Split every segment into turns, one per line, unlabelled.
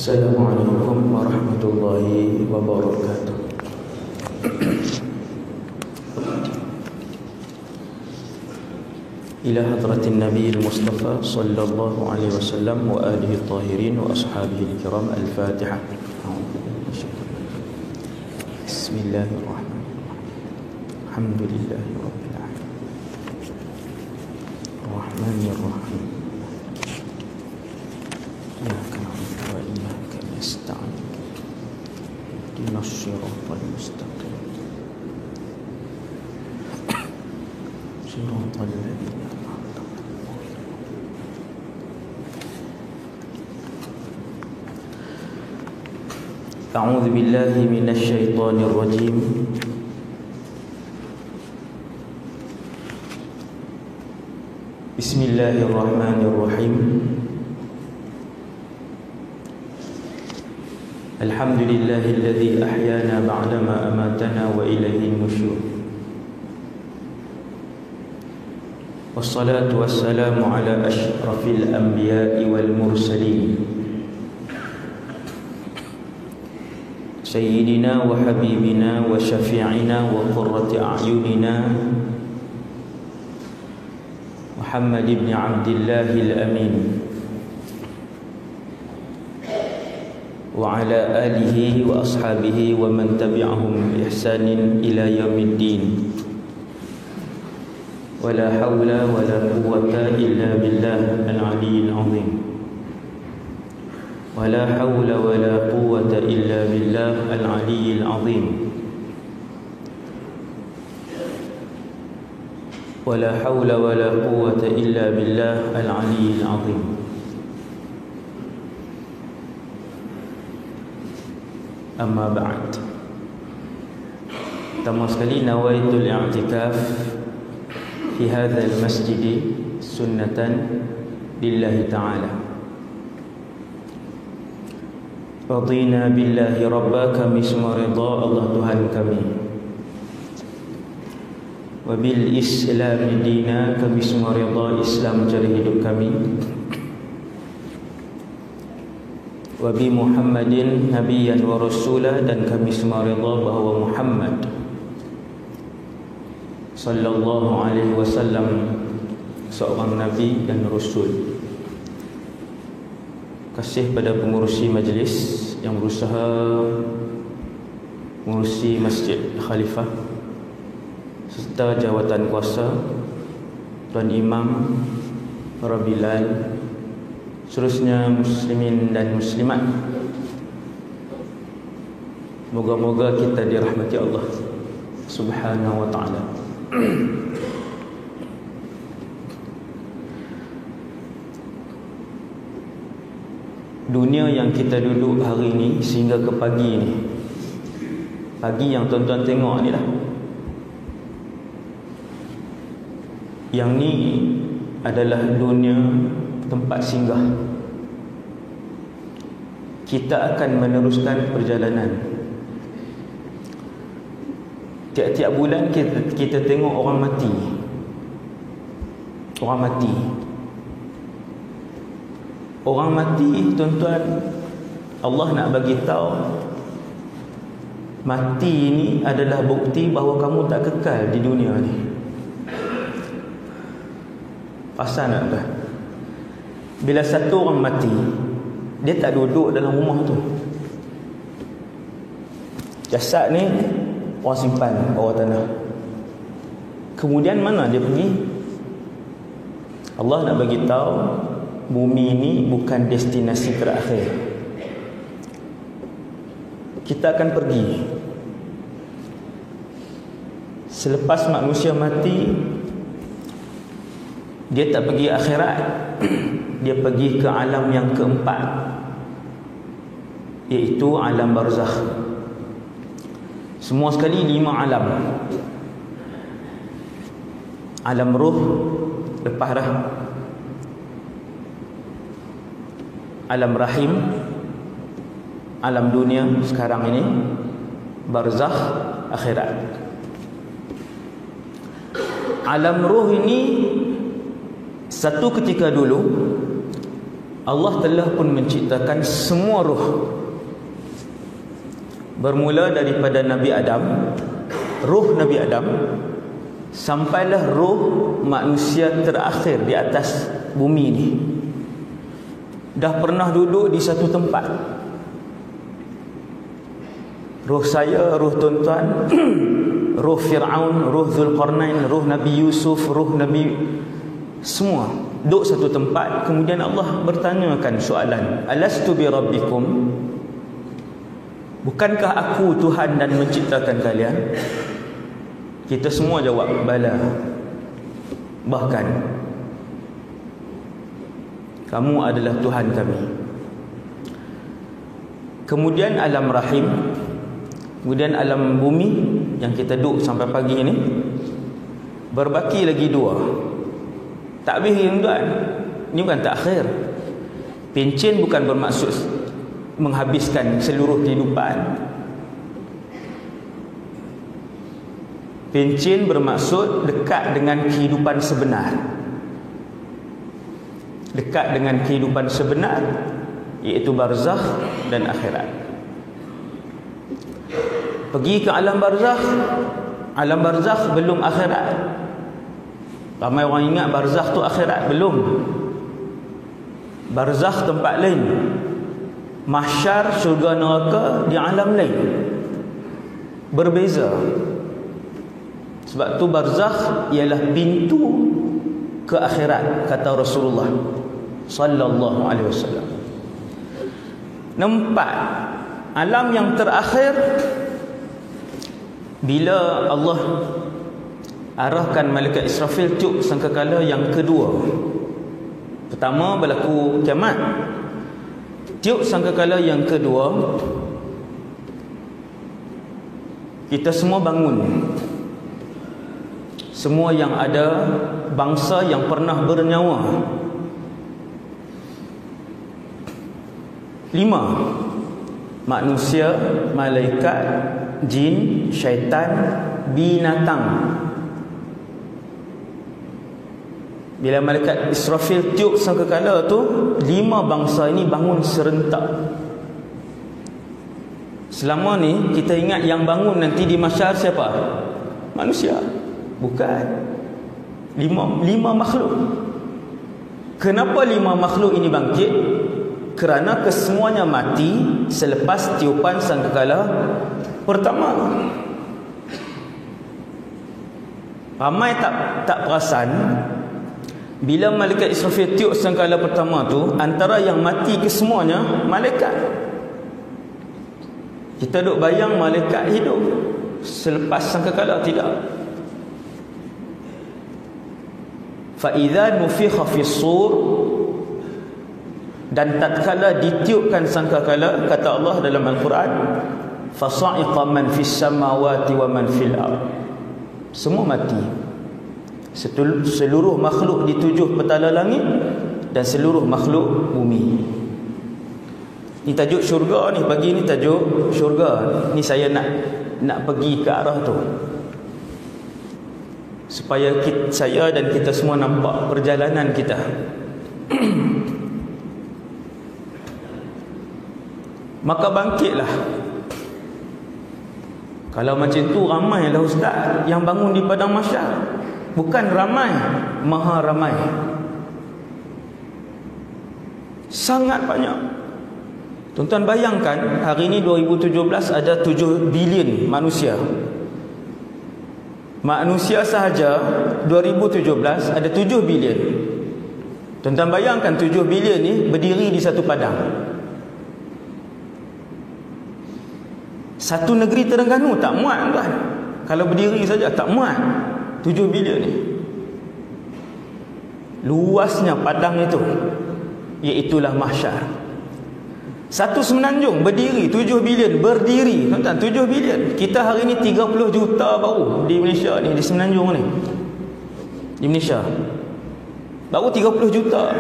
Assalamualaikum warahmatullahi wabarakatuh. Ila hadratin Nabi al-Mustafa sallallahu alaihi wasallam wa alihi tahirin wa ashabihi al-kiram. Al-Fatihah. Bismillahirrahmanirrahim. Alhamdulillahi rabbil alamin. Ar-Rahmanir Rahim. Iyyaka na'budu wa iyyaka nasta'in. Ihdinas siratal mustaqim. Siratal ladzina an'amta 'alaihim. A'udzu billahi minasy syaithanir rajim. Bismillahirrahmanirrahim. Alhamdulillahilladzi ahyana ba'dama amatana wa ilaihin nusyur. Wassalatu wassalamu ala asyrafil anbiya'i wal mursalin Sayyidina wa habibina wa syafi'ina wa qurrati a'yunina Muhammad ibn Abdillahil Amin wa ala alihi wa ashabihi wa man tabi'ahum bi ihsanin ila yaumiddin. Wala hawla wala quwwata illa billah al-'aliyyil 'azim. Wala hawla wala quwwata illa billah al-'aliyyil 'azim. Wala hawla wala quwwata illa billah al-'aliyyil 'azim. Amma ba'd. Pertama sekali nawaitul i'tikaf fi hadzal masjid sunnatan lillahi ta'ala. Radina billahi rabba, kami semua redha Allah Tuhan kami. Wa bil islam dina, kami semua redha Islam menjadi hidup kami. Wa bi Muhammadin nabiyyan wa rasulah, dan kami semua redha bahawa Muhammad sallallahu alaihi wasallam seorang nabi dan rasul. Kasih pada pengurusi majlis yang berusaha mengurusi Masjid Khalifah serta jawatan kuasa, Tuan Imam, para bilal, seterusnya muslimin dan muslimat. Moga-moga kita dirahmati Allah Subhanahu wa ta'ala. Dunia yang kita duduk hari ini sehingga ke pagi ni, pagi yang tuan-tuan tengok ni lah, yang ni adalah dunia tempat singgah. Kita akan meneruskan perjalanan. Tiap-tiap bulan kita tengok orang mati. Orang mati. Orang mati, tuan-tuan, Allah nak bagi tahu mati ini adalah bukti bahawa kamu tak kekal di dunia ni. Pasal tak tuan? Bila satu orang mati, dia tak duduk dalam rumah tu. Jasad ni orang simpan bawah tanah. Kemudian mana dia pergi? Allah nak bagi tahu bumi ini bukan destinasi terakhir. Kita akan pergi. Selepas manusia mati, dia tak pergi akhirat, dia pergi ke alam yang keempat, iaitu alam barzakh. Semua sekali 5 alam. Alam ruh lepas dah, alam rahim, alam dunia sekarang ini, barzakh, akhirat. Alam ruh ini satu ketika dulu Allah telah pun menciptakan semua roh, bermula daripada Nabi Adam, roh Nabi Adam, sampailah roh manusia terakhir di atas bumi ni. Dah pernah duduk di satu tempat. Roh saya, roh tuan-tuan, roh Fir'aun, roh Zulkarnain, roh Nabi Yusuf, roh Nabi, semua duduk satu tempat. Kemudian Allah bertanyakan soalan, alastu bi rabbikum, bukankah aku Tuhan dan menciptakan kalian? Kita semua jawab bala, bahkan kamu adalah Tuhan kami. Kemudian alam rahim, kemudian alam bumi yang kita duduk sampai pagi ini, berbaki lagi dua. Tak habis tuan. Ini bukan takhir. Pencen bukan bermaksud menghabiskan seluruh kehidupan. Pencen bermaksud dekat dengan kehidupan sebenar. Dekat dengan kehidupan sebenar, iaitu barzakh dan akhirat. Pergi ke alam barzakh. Alam barzakh belum akhirat. Ramai orang ingat barzakh tu akhirat. Belum. Barzakh tempat lain. Mahsyar, syurga, neraka di alam lain. Berbeza. Sebab tu barzakh ialah pintu ke akhirat, kata Rasulullah sallallahu alaihi wasallam. Nampak alam yang terakhir, bila Allah arahkan malaikat Israfil tiup sangkakala yang kedua. Pertama berlaku kiamat. Tiup sangkakala yang kedua, kita semua bangun. Semua yang ada, bangsa yang pernah bernyawa. 5. Manusia, malaikat, jin, syaitan, binatang. Bila malaikat Israfil tiup sangkakala tu, 5 bangsa ini bangun serentak. Selama ni kita ingat yang bangun nanti di mahsyar siapa? Manusia. Bukan. 5 makhluk. Kenapa 5 makhluk ini bangkit? Kerana kesemuanya mati selepas tiupan sangkakala pertama. Ramai tak perasan, bila malaikat Israfil tiup sangkakala pertama tu, antara yang mati kesemuanya malaikat. Kita duk bayang malaikat hidup selepas sangkakala, tidak. Fa idza nufikha fis sur, dan tatkala ditiupkan sangkakala, kata Allah dalam Al-Quran, fasa'iqa man fis samawati wa man fil ard, semua mati. Seluruh makhluk di 7 petala langit dan seluruh makhluk bumi. Ni tajuk syurga ni, pagi ni tajuk syurga. Ni saya nak pergi ke arah tu, supaya saya dan kita semua nampak perjalanan kita. Maka bangkitlah. Kalau macam tu ramailah ustaz yang bangun di padang mahsyar. Bukan ramai, maha ramai. Sangat banyak. Tuan-tuan bayangkan, hari ini 2017 ada 7 bilion manusia. Manusia sahaja 2017 ada 7 bilion. Tuan-tuan bayangkan 7 bilion ni berdiri di satu padang. Satu negeri Terengganu tak muat tuan. Kalau berdiri saja tak muat 7 bilion ni. Luasnya padang itu, iaitulah mahsyar. Satu semenanjung berdiri 7 bilion, berdiri tuan-tuan 7 bilion. Kita hari ni 30 juta baru di Malaysia ni, di semenanjung ni. Di Malaysia baru 30 juta.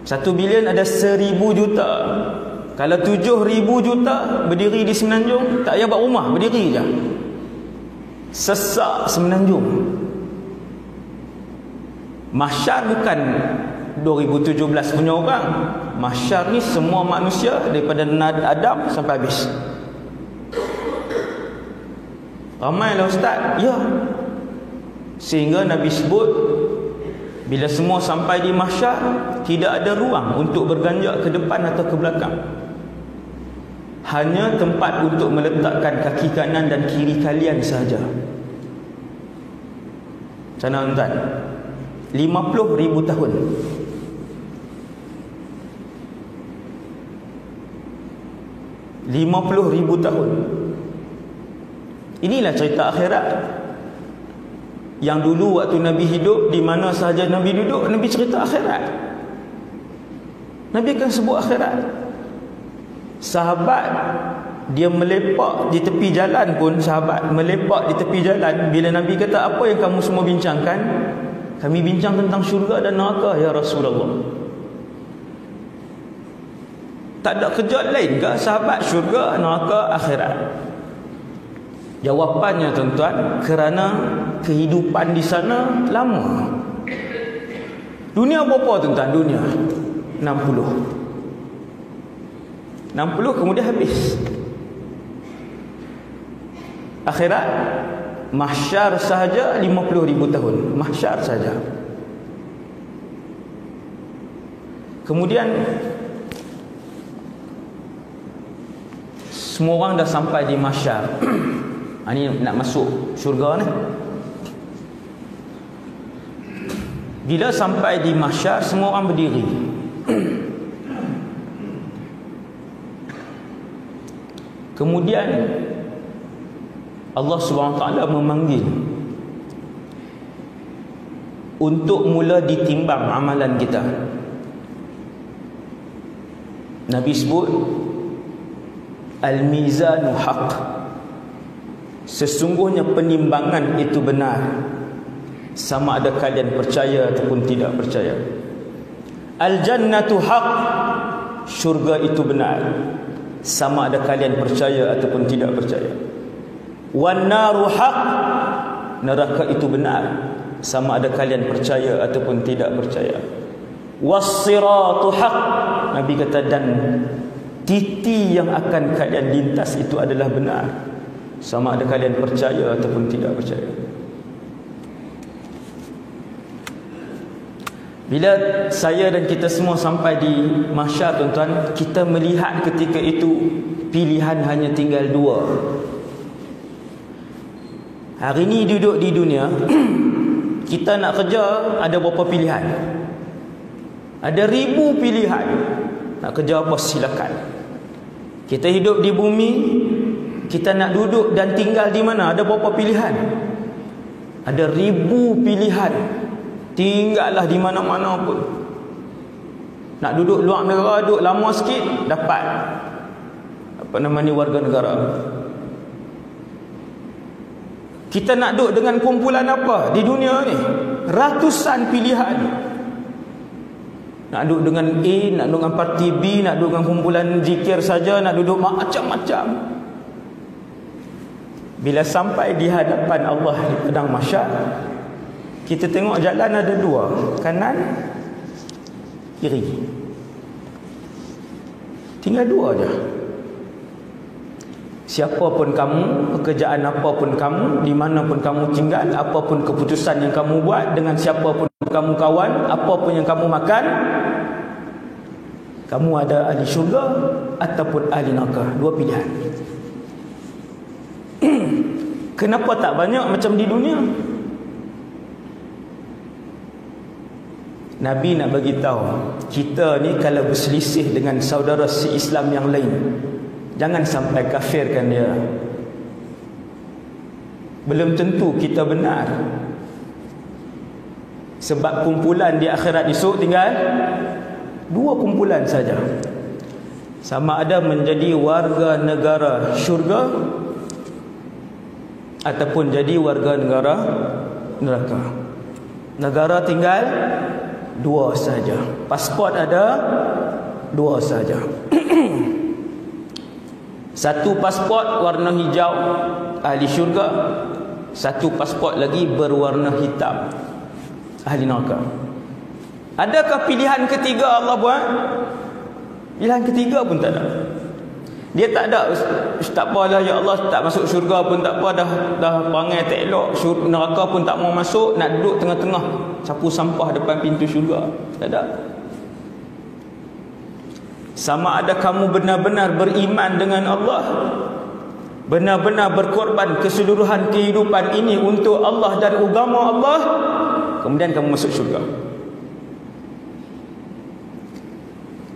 1 bilion ada 1000 juta. Kalau 7,000 juta berdiri di semenanjung, tak payah buat rumah, berdiri je. Sesak semenanjung. Mahsyar 2017 punya orang. Mahsyar ni semua manusia daripada Adam sampai habis. Ramailah ustaz. Ya. Sehingga Nabi sebut, bila semua sampai di mahsyar, tidak ada ruang untuk berganjak ke depan atau ke belakang. Hanya tempat untuk meletakkan kaki kanan dan kiri kalian sahaja. Macam mana tuan? 50,000 tahun. $50,000 tahun. Inilah cerita akhirat. Yang dulu waktu Nabi hidup, di mana sahaja Nabi duduk, Nabi cerita akhirat. Nabi akan sebut akhirat. Sahabat dia melepak di tepi jalan pun, sahabat melepak di tepi jalan, bila Nabi kata, apa yang kamu semua bincangkan? Kami bincang tentang syurga dan neraka ya Rasulullah. Tak ada kerja lain ke sahabat? Syurga, neraka, akhirat. Jawapannya tuan-tuan, kerana kehidupan di sana lama. Dunia berapa tuan-tuan? Dunia 60 kemudian habis. Akhirat, mahsyar sahaja 50,000 tahun. Mahsyar saja. Kemudian semua orang dah sampai di mahsyar. Ini nak masuk syurga ni. Bila sampai di mahsyar, semua orang berdiri. Kemudian Allah SWT memanggil untuk mula ditimbang amalan kita. Nabi sebut, Al-mizanu haq. Sesungguhnya penimbangan itu benar, sama ada kalian percaya ataupun tidak percaya. Al-jannatu haq. Syurga itu benar, sama ada kalian percaya ataupun tidak percaya. Wan naru haq. Neraka itu benar, sama ada kalian percaya ataupun tidak percaya. Was-siratu haq. Nabi kata, dan titi yang akan kalian lintas itu adalah benar, sama ada kalian percaya ataupun tidak percaya. Bila saya dan kita semua sampai di mahsyar tuan-tuan, kita melihat ketika itu pilihan hanya tinggal dua. Hari ni duduk di dunia, kita nak kerja, ada berapa pilihan? Ada 1000 pilihan. Nak kerja apa silakan. Kita hidup di bumi, kita nak duduk dan tinggal di mana? Ada berapa pilihan? Ada 1000 pilihan. Tinggallah di mana-mana pun. Nak duduk luar negara, duduk lama sikit, dapat apa nama ni, warga negara. Kita nak duduk dengan kumpulan apa di dunia ni? Ratusan pilihan. Nak duduk dengan A, nak duduk dengan parti B, nak duduk dengan kumpulan zikir saja, nak duduk macam-macam. Bila sampai di hadapan Allah di padang mahsyar, kita tengok jalan ada dua, kanan, kiri. Tinggal dua aja. Siapapun kamu, pekerjaan apapun kamu, di mana pun kamu tinggal, apapun keputusan yang kamu buat, dengan siapapun kamu kawan, apapun yang kamu makan, kamu ada ahli syurga ataupun ahli neraka. Dua pilihan. Kenapa tak banyak macam di dunia? Nabi nak bagi tahu, kita ni kalau berselisih dengan saudara se-Islam yang lain, jangan sampai kafirkan dia. Belum tentu kita benar. Sebab kumpulan di akhirat esok tinggal dua kumpulan saja. Sama ada menjadi warga negara syurga ataupun jadi warga negara neraka. Negara tinggal dua saja. Pasport ada dua saja. Satu pasport warna hijau, ahli syurga. Satu pasport lagi berwarna hitam, ahli neraka. Adakah pilihan ketiga Allah buat? Pilihan ketiga pun tak ada. Dia tak ada, tak apalah ya Allah, tak masuk syurga pun tak apa, dah perangai tak elok, neraka pun tak mau masuk, nak duduk tengah-tengah sapu sampah depan pintu syurga. Tak ada. Sama ada kamu benar-benar beriman dengan Allah, benar-benar berkorban keseluruhan kehidupan ini untuk Allah dan agama Allah, kemudian kamu masuk syurga,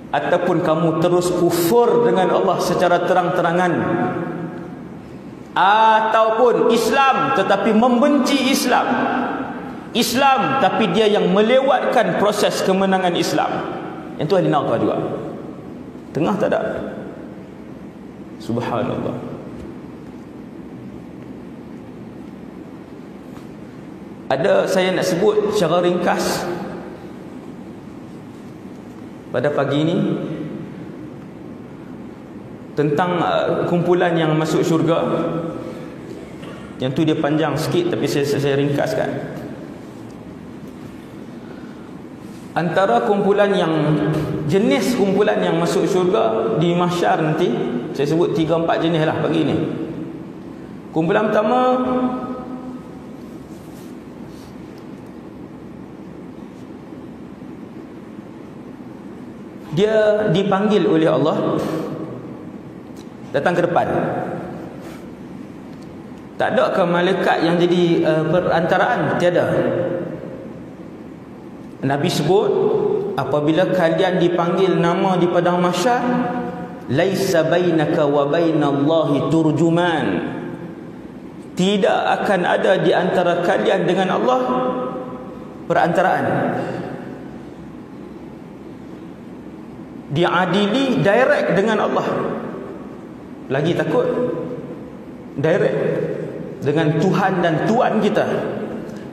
ataupun kamu terus kufur dengan Allah secara terang-terangan, ataupun Islam tetapi membenci Islam tapi dia yang melewatkan proses kemenangan Islam. Yang tu ahli neraka juga. Tengah tak ada. Subhanallah. Ada, saya nak sebut secara ringkas pada pagi ini tentang kumpulan yang masuk syurga. Yang tu dia panjang sikit tapi saya ringkaskan. Antara kumpulan yang jenis kumpulan yang masuk syurga di mahsyar nanti, saya sebut 3-4 jenis lah pagi ni. Kumpulan pertama, dia dipanggil oleh Allah datang ke depan. Tak ada ke malaikat yang jadi perantaraan? Tiada. Nabi sebut, apabila kalian dipanggil nama di padang mahsyar, laisa bainaka wa bainallahi turjuman, tidak akan ada di antara kalian dengan Allah perantaraan. Diadili direct dengan Allah. Lagi takut direct dengan Tuhan dan Tuan kita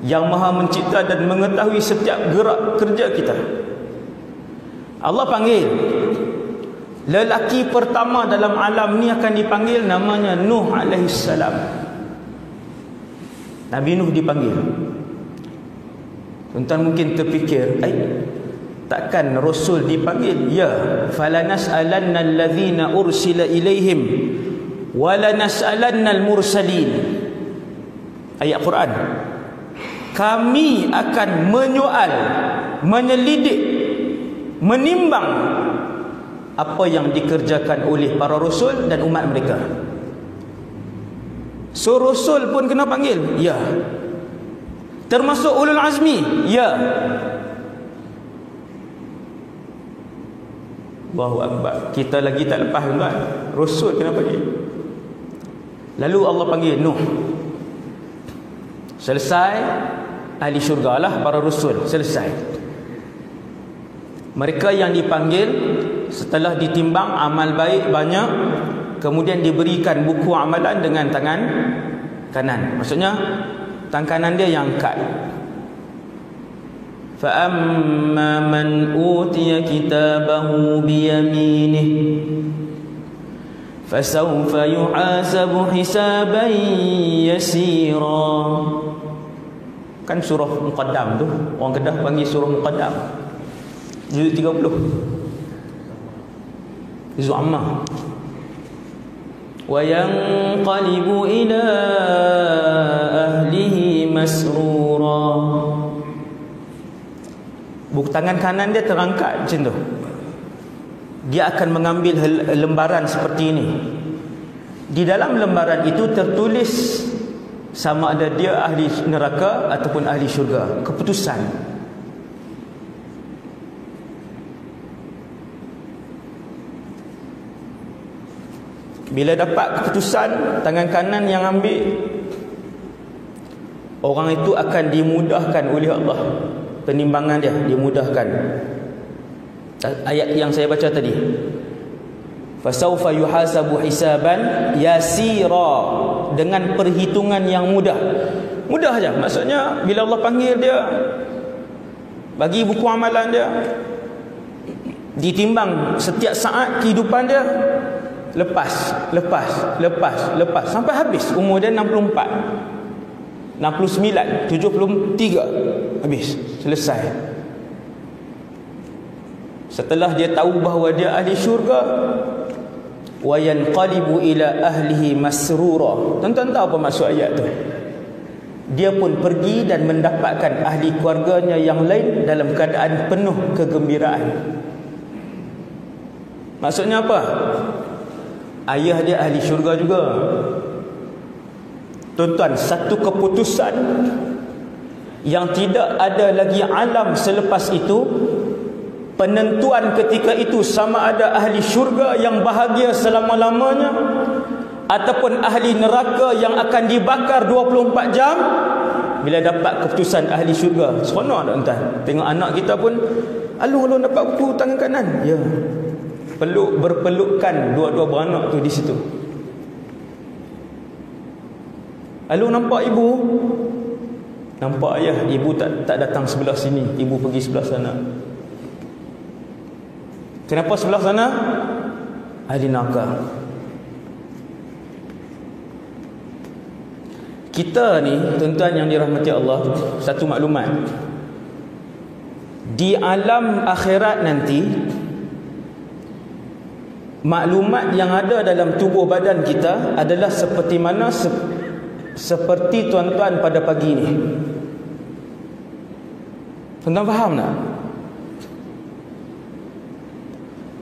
yang maha mencipta dan mengetahui setiap gerak kerja kita. Allah panggil lelaki pertama dalam alam ni, akan dipanggil, namanya Nuh alaihissalam. Nabi Nuh dipanggil. Tuan-tuan mungkin terfikir, takkan Rasul dipanggil? Ya, falanas'alanna alladhina ursila ilaihim walanas'alanna al-mursalin. Ayat Quran. Kami akan menyoal, menyelidik, menimbang apa yang dikerjakan oleh para rasul dan umat mereka. So rasul pun kena panggil? Ya. Termasuk ulul azmi? Ya. Allahu Akbar. Kita lagi tak lepas tuan. Rasul kena panggil. Lalu Allah panggil Nuh. Selesai, ahli syurga lah para rasul, selesai. Mereka yang dipanggil setelah ditimbang amal baik banyak, kemudian diberikan buku amalan dengan tangan kanan. Maksudnya tangan kanan dia yang angkat. Fa amma man utiya kitabahu bi yaminih fasawfa yuhasabu hisaban yasira. Kan surah Muqaddam tu, orang Kedah panggil surah Muqaddam, juzuk 30, juzuk Ammah. Wa yanqalibu ila ahlihi masrura. Buku tangan kanan dia terangkat macam tu. Dia akan mengambil lembaran seperti ini. Di dalam lembaran itu tertulis sama ada dia ahli neraka ataupun ahli syurga. Keputusan. Bila dapat keputusan, tangan kanan yang ambil, orang itu akan dimudahkan oleh Allah. Penimbangan dia dimudahkan. Ayat yang saya baca tadi, fasawfa yuhasabu hisaban yasira, dengan perhitungan yang mudah. Mudah aja. Maksudnya bila Allah panggil dia, bagi buku amalan dia, ditimbang setiap saat kehidupan dia, lepas sampai habis. Umur dia 64, 69, 73, habis, selesai. Setelah dia tahu bahawa dia ahli syurga, wa yanqalibu ila ahlihi masrura. Tuan-tuan tahu apa maksud ayat tu? Dia pun pergi dan mendapatkan ahli keluarganya yang lain dalam keadaan penuh kegembiraan. Maksudnya apa? Ayah dia ahli syurga juga. Tuan-tuan, satu keputusan yang tidak ada lagi alam selepas itu, penentuan ketika itu sama ada ahli syurga yang bahagia selama-lamanya ataupun ahli neraka yang akan dibakar 24 jam. Bila dapat keputusan ahli syurga, seronok tak tuan? Tengok anak kita pun alung-alung dapat buku tangan kanan, ya, berpelukan dua-dua beranak tu di situ. Alung nampak ibu, nampak ayah, ibu tak datang sebelah sini, ibu pergi sebelah sana. Kenapa sebelah sana? Ahli neraka. Kita ni, tuan-tuan yang dirahmati Allah, satu maklumat. Di alam akhirat nanti, maklumat yang ada dalam tubuh badan kita adalah seperti mana seperti tuan-tuan pada pagi ni. Tuan-tuan faham tak?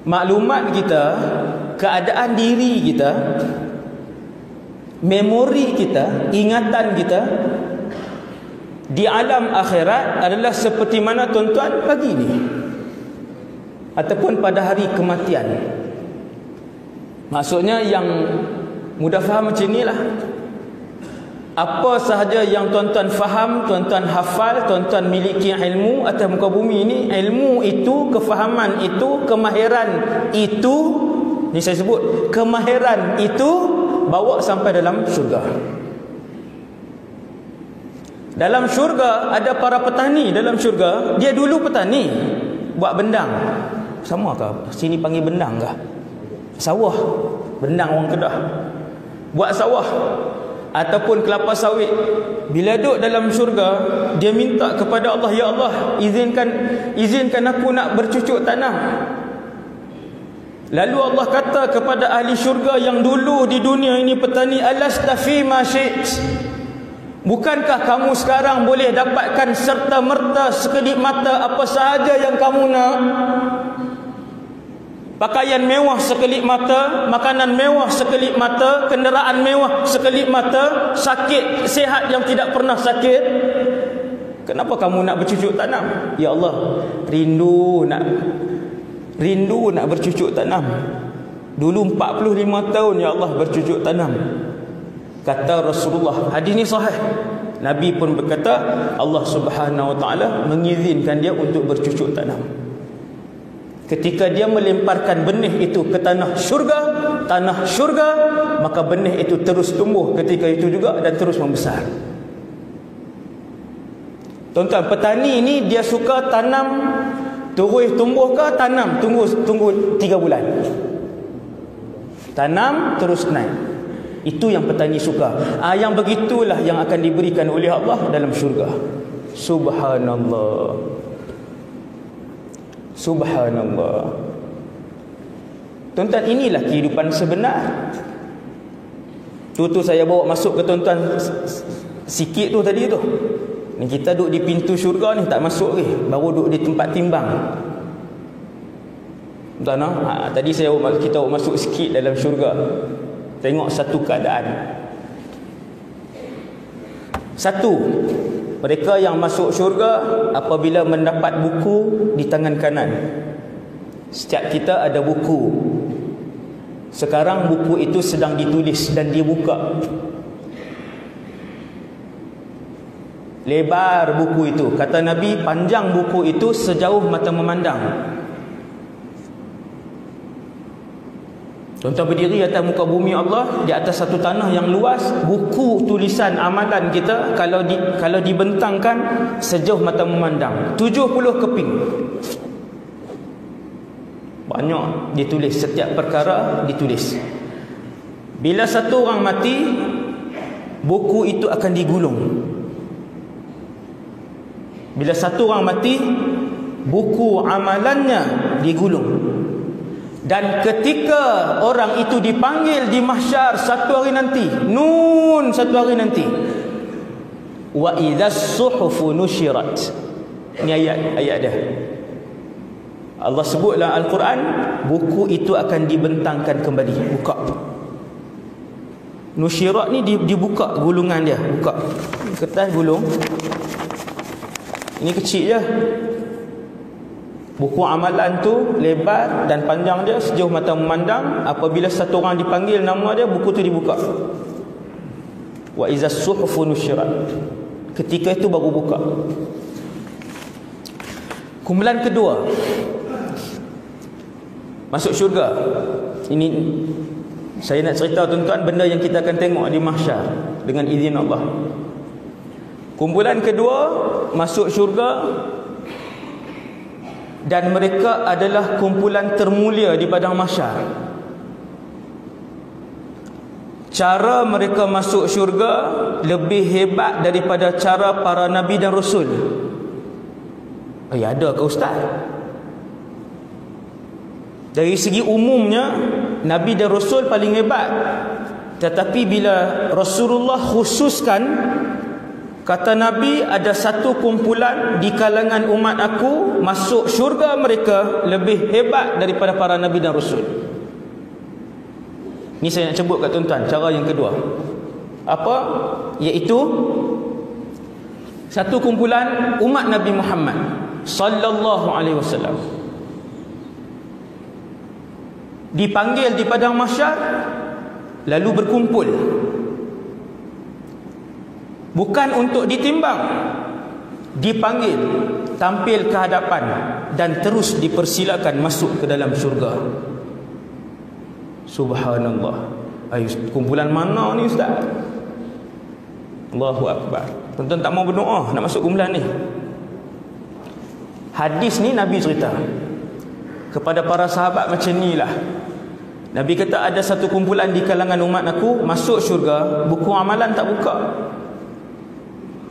Maklumat kita, keadaan diri kita, memori kita, ingatan kita di alam akhirat adalah seperti mana tuan-tuan pagi ni ataupun pada hari kematian. Maksudnya yang mudah faham macam inilah. Apa sahaja yang tuan-tuan faham, tuan-tuan hafal, tuan-tuan miliki ilmu atas muka bumi ini, ilmu itu, kefahaman itu, kemahiran itu, ni saya sebut, kemahiran itu bawa sampai dalam syurga. Dalam syurga ada para petani. Dalam syurga, dia dulu petani, buat bendang. Sama ke? Sini panggil bendang ke? Sawah. Bendang orang Kedah. Buat sawah ataupun kelapa sawit. Bila duduk dalam syurga, dia minta kepada Allah, ya Allah, izinkan aku nak bercucuk tanam. Lalu Allah kata kepada ahli syurga yang dulu di dunia ini petani, alasta fi ma syi't, bukankah kamu sekarang boleh dapatkan serta merta sekedip mata apa sahaja yang kamu nak? Pakaian mewah sekelip mata, makanan mewah sekelip mata, kenderaan mewah sekelip mata, sakit sihat yang tidak pernah sakit. Kenapa kamu nak bercucuk tanam? Ya Allah, rindu nak bercucuk tanam. Dulu 45 tahun ya Allah bercucuk tanam. Kata Rasulullah, hadis ni sahih, Nabi pun berkata Allah Subhanahu wa taala mengizinkan dia untuk bercucuk tanam. Ketika dia melemparkan benih itu ke tanah syurga, maka benih itu terus tumbuh ketika itu juga dan terus membesar. Tuan-tuan, petani ini dia suka tanam, terus tumbuh ke tanam, tunggu 3 bulan. Tanam terus naik. Itu yang petani suka. Yang begitulah yang akan diberikan oleh Allah dalam syurga. Subhanallah. Subhanallah. Tuan-tuan, inilah kehidupan sebenar. Tu saya bawa masuk ke tuan-tuan sikit tu tadi tu. Ni kita duduk di pintu syurga ni, tak masuk ke, baru duduk di tempat timbang. Tuan, tadi kita masuk sikit dalam syurga. Tengok satu keadaan. Satu, mereka yang masuk syurga apabila mendapat buku di tangan kanan. Setiap kita ada buku. Sekarang buku itu sedang ditulis dan dibuka. Lebar buku itu. Kata Nabi, panjang buku itu sejauh mata memandang. Tuan-tuan berdiri atas muka bumi Allah, di atas satu tanah yang luas, buku tulisan amalan kita kalau dibentangkan sejauh mata memandang, 70 keping. Banyak ditulis, setiap perkara ditulis. Bila satu orang mati, buku itu akan digulung. Bila satu orang mati, buku amalannya digulung. Dan ketika orang itu dipanggil di mahsyar satu hari nanti, satu hari nanti, wa idzas suhufu nusyirat. Ini ayat dia. Allah sebutlah Al-Quran, buku itu akan dibentangkan kembali, buka. Nusyirat ni dibuka gulungan dia, buka. Kertas gulung. Ini kecil je. Buku amalan tu lebar dan panjang dia sejauh mata memandang. Apabila satu orang dipanggil nama dia, buku tu dibuka. Wa izas suhufu nusyirat. Ketika itu baru buka. Kumpulan kedua, masuk syurga. Ini saya nak cerita tuan-tuan benda yang kita akan tengok di mahsyar dengan izin Allah. Kumpulan kedua masuk syurga, dan mereka adalah kumpulan termulia di padang mahsyar. Cara mereka masuk syurga lebih hebat daripada cara para nabi dan rasul. Ada ke ustaz? Dari segi umumnya nabi dan rasul paling hebat. Tetapi bila Rasulullah khususkan, kata Nabi, ada satu kumpulan di kalangan umat aku masuk syurga mereka lebih hebat daripada para nabi dan rasul. Ini saya nak sebut kat tuan-tuan cara yang kedua. Apa? Iaitu satu kumpulan umat Nabi Muhammad sallallahu alaihi wasallam dipanggil di padang mahsyar, lalu berkumpul. Bukan untuk ditimbang, dipanggil, tampil ke hadapan dan terus dipersilakan masuk ke dalam syurga. Subhanallah. Kumpulan mana ni ustaz? Allahu Akbar. Tuan-tuan tak mau berdoa nak masuk kumpulan ni. Hadis ni Nabi cerita kepada para sahabat macam ni lah. Nabi kata ada satu kumpulan di kalangan umat aku masuk syurga, buku amalan tak buka.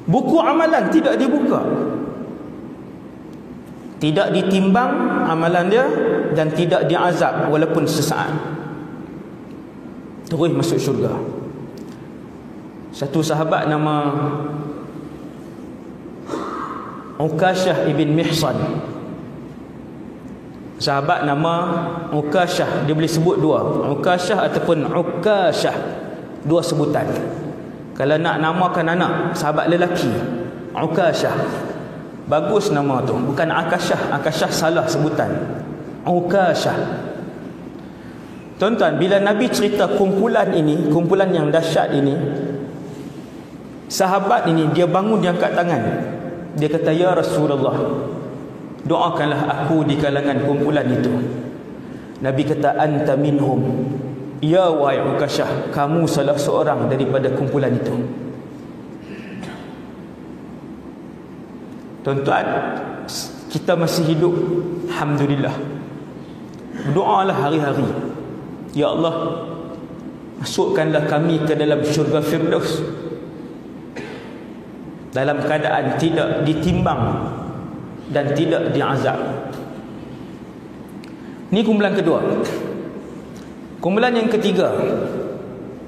Buku amalan tidak dibuka, tidak ditimbang amalan dia, dan tidak diazab walaupun sesaat. Terus masuk syurga. Satu sahabat nama Ukashah ibn Mihsan. Sahabat nama Ukashah, dia boleh sebut dua, Ukashah ataupun Ukashah, dua sebutan. Kalau nak namakan anak sahabat lelaki, Ukashah, bagus nama tu, bukan Akashah. Akashah salah sebutan, Ukashah. Tuan-tuan, bila Nabi cerita kumpulan ini, kumpulan yang dahsyat ini, sahabat ini dia bangun, dia angkat tangan, dia kata, ya Rasulullah, doakanlah aku di kalangan kumpulan itu. Nabi kata, anta minhum, ya wahai Ukashah, kamu salah seorang daripada kumpulan itu. Tuan-tuan, kita masih hidup, alhamdulillah. Berdoalah hari-hari, ya Allah, masukkanlah kami ke dalam syurga Firdaus dalam keadaan tidak ditimbang dan tidak diazab. Ini kumpulan kedua. Kumpulan yang ketiga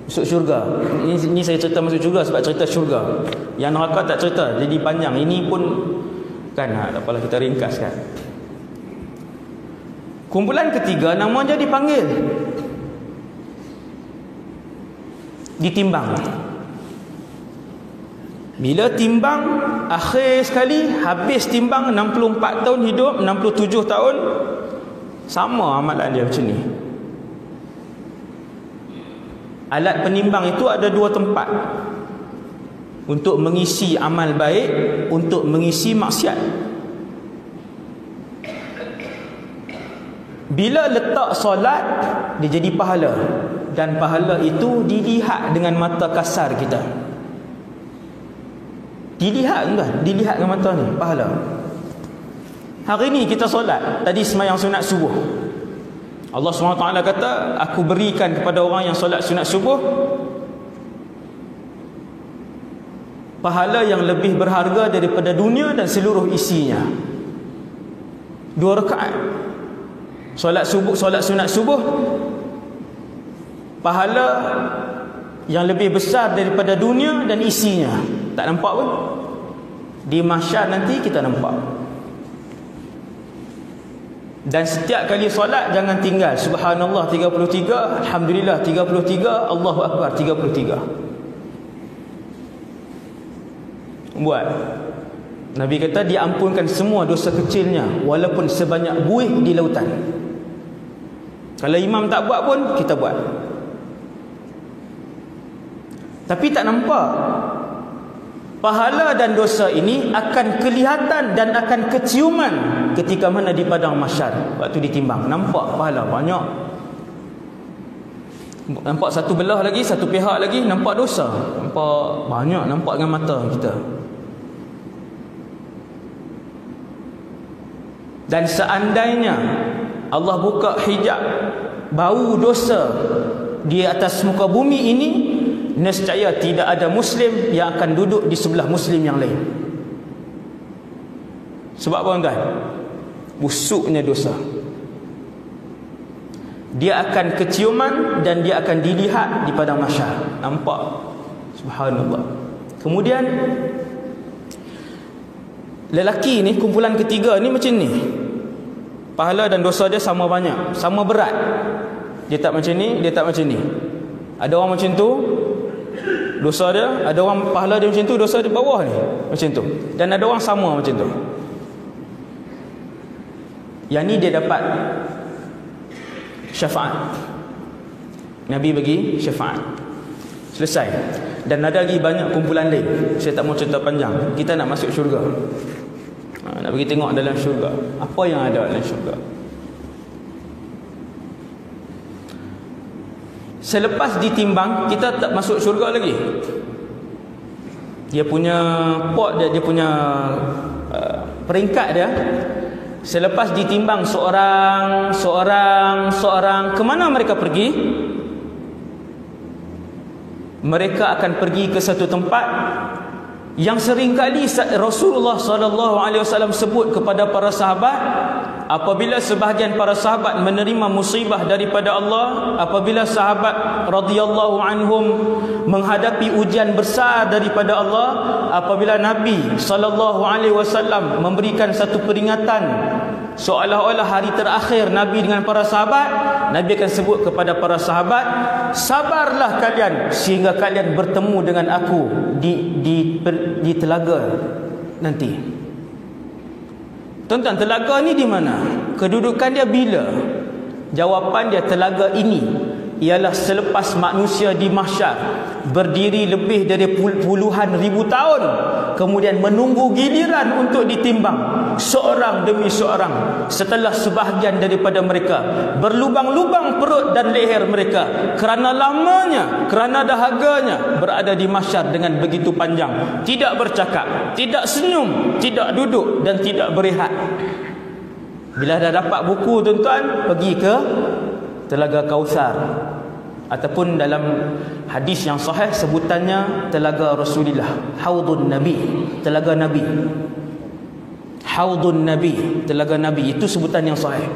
masuk syurga. Ini saya cerita masuk syurga sebab cerita syurga. Yang neraka tak cerita, jadi panjang. Ini pun kan, tak apalah, kita ringkaskan. Kumpulan ketiga namanya dipanggil, ditimbang. Bila timbang, akhir sekali habis timbang, 64 tahun hidup, 67 tahun, sama amalan dia macam ni. Alat penimbang itu ada dua tempat, untuk mengisi amal baik, untuk mengisi maksiat. Bila letak solat, dia jadi pahala, dan pahala itu dilihat dengan mata kasar kita. Dilihat tuan, dilihat dengan mata ni, pahala. Hari ni kita solat, tadi sembahyang sunat subuh, Allah SWT kata, aku berikan kepada orang yang solat sunat subuh pahala yang lebih berharga daripada dunia dan seluruh isinya. 2 rakaat. Solat subuh, solat sunat subuh, pahala yang lebih besar daripada dunia dan isinya. Tak nampak pun. Di mahsyar nanti kita nampak. Dan setiap kali solat jangan tinggal subhanallah 33, alhamdulillah 33, Allahu akbar 33. Buat. Nabi kata diampunkan semua dosa kecilnya walaupun sebanyak buih di lautan. Kalau imam tak buat pun kita buat. Tapi tak nampak. Pahala dan dosa ini akan kelihatan dan akan keciuman ketika mana di padang mahsyar. Waktu ditimbang, nampak pahala banyak. Nampak satu belah lagi, satu pihak lagi, nampak dosa. Nampak banyak, nampak dengan mata kita. Dan seandainya Allah buka hijab bau dosa di atas muka bumi ini, nescaya tidak ada Muslim yang akan duduk di sebelah Muslim yang lain. Sebab apa tuan? Busuknya dosa. Dia akan keciuman dan dia akan dilihat di padang mahsyar. Nampak? Subhanallah. Kemudian lelaki ni, kumpulan ketiga ni macam ni. Pahala dan dosa dia sama banyak, sama berat. Dia tak macam ni, dia tak macam ni. Ada orang macam tu, dosa dia, ada orang pahala dia macam tu, dosa dia bawah ni macam tu. Dan ada orang sama macam tu. Yang ni dia dapat syafaat. Nabi bagi syafaat. Selesai. Dan ada lagi banyak kumpulan lain. Saya tak mau cerita panjang. Kita nak masuk syurga. Nak pergi tengok dalam syurga. Apa yang ada dalam syurga. Selepas ditimbang, kita tak masuk syurga lagi. Dia punya pot dia, dia punya peringkat dia. Selepas ditimbang seorang, ke mana mereka pergi? Mereka akan pergi ke satu tempat yang seringkali Rasulullah SAW sebut kepada para sahabat. Apabila sebahagian para sahabat menerima musibah daripada Allah, apabila sahabat radhiyallahu anhum menghadapi ujian besar daripada Allah, apabila Nabi SAW memberikan satu peringatan seolah-olah hari terakhir Nabi dengan para sahabat, Nabi akan sebut kepada para sahabat, sabarlah kalian sehingga kalian bertemu dengan aku di telaga nanti. Tuan-tuan, telaga ni di mana? Kedudukan dia bila? Jawapan dia, telaga ini ialah selepas manusia di mahsyar berdiri lebih dari puluhan ribu tahun, kemudian menunggu giliran untuk ditimbang seorang demi seorang. Setelah sebahagian daripada mereka berlubang-lubang perut dan leher mereka kerana lamanya, kerana dahaganya berada di mahsyar dengan begitu panjang, tidak bercakap, tidak senyum, tidak duduk dan tidak berehat. Bila dah dapat buku, tuan-tuan, pergi ke Telaga Kausar, ataupun dalam hadis yang sahih sebutannya Telaga Rasulullah, Haudun Nabi, Telaga Nabi. Haudun Nabi, Telaga Nabi, itu sebutan yang sahih.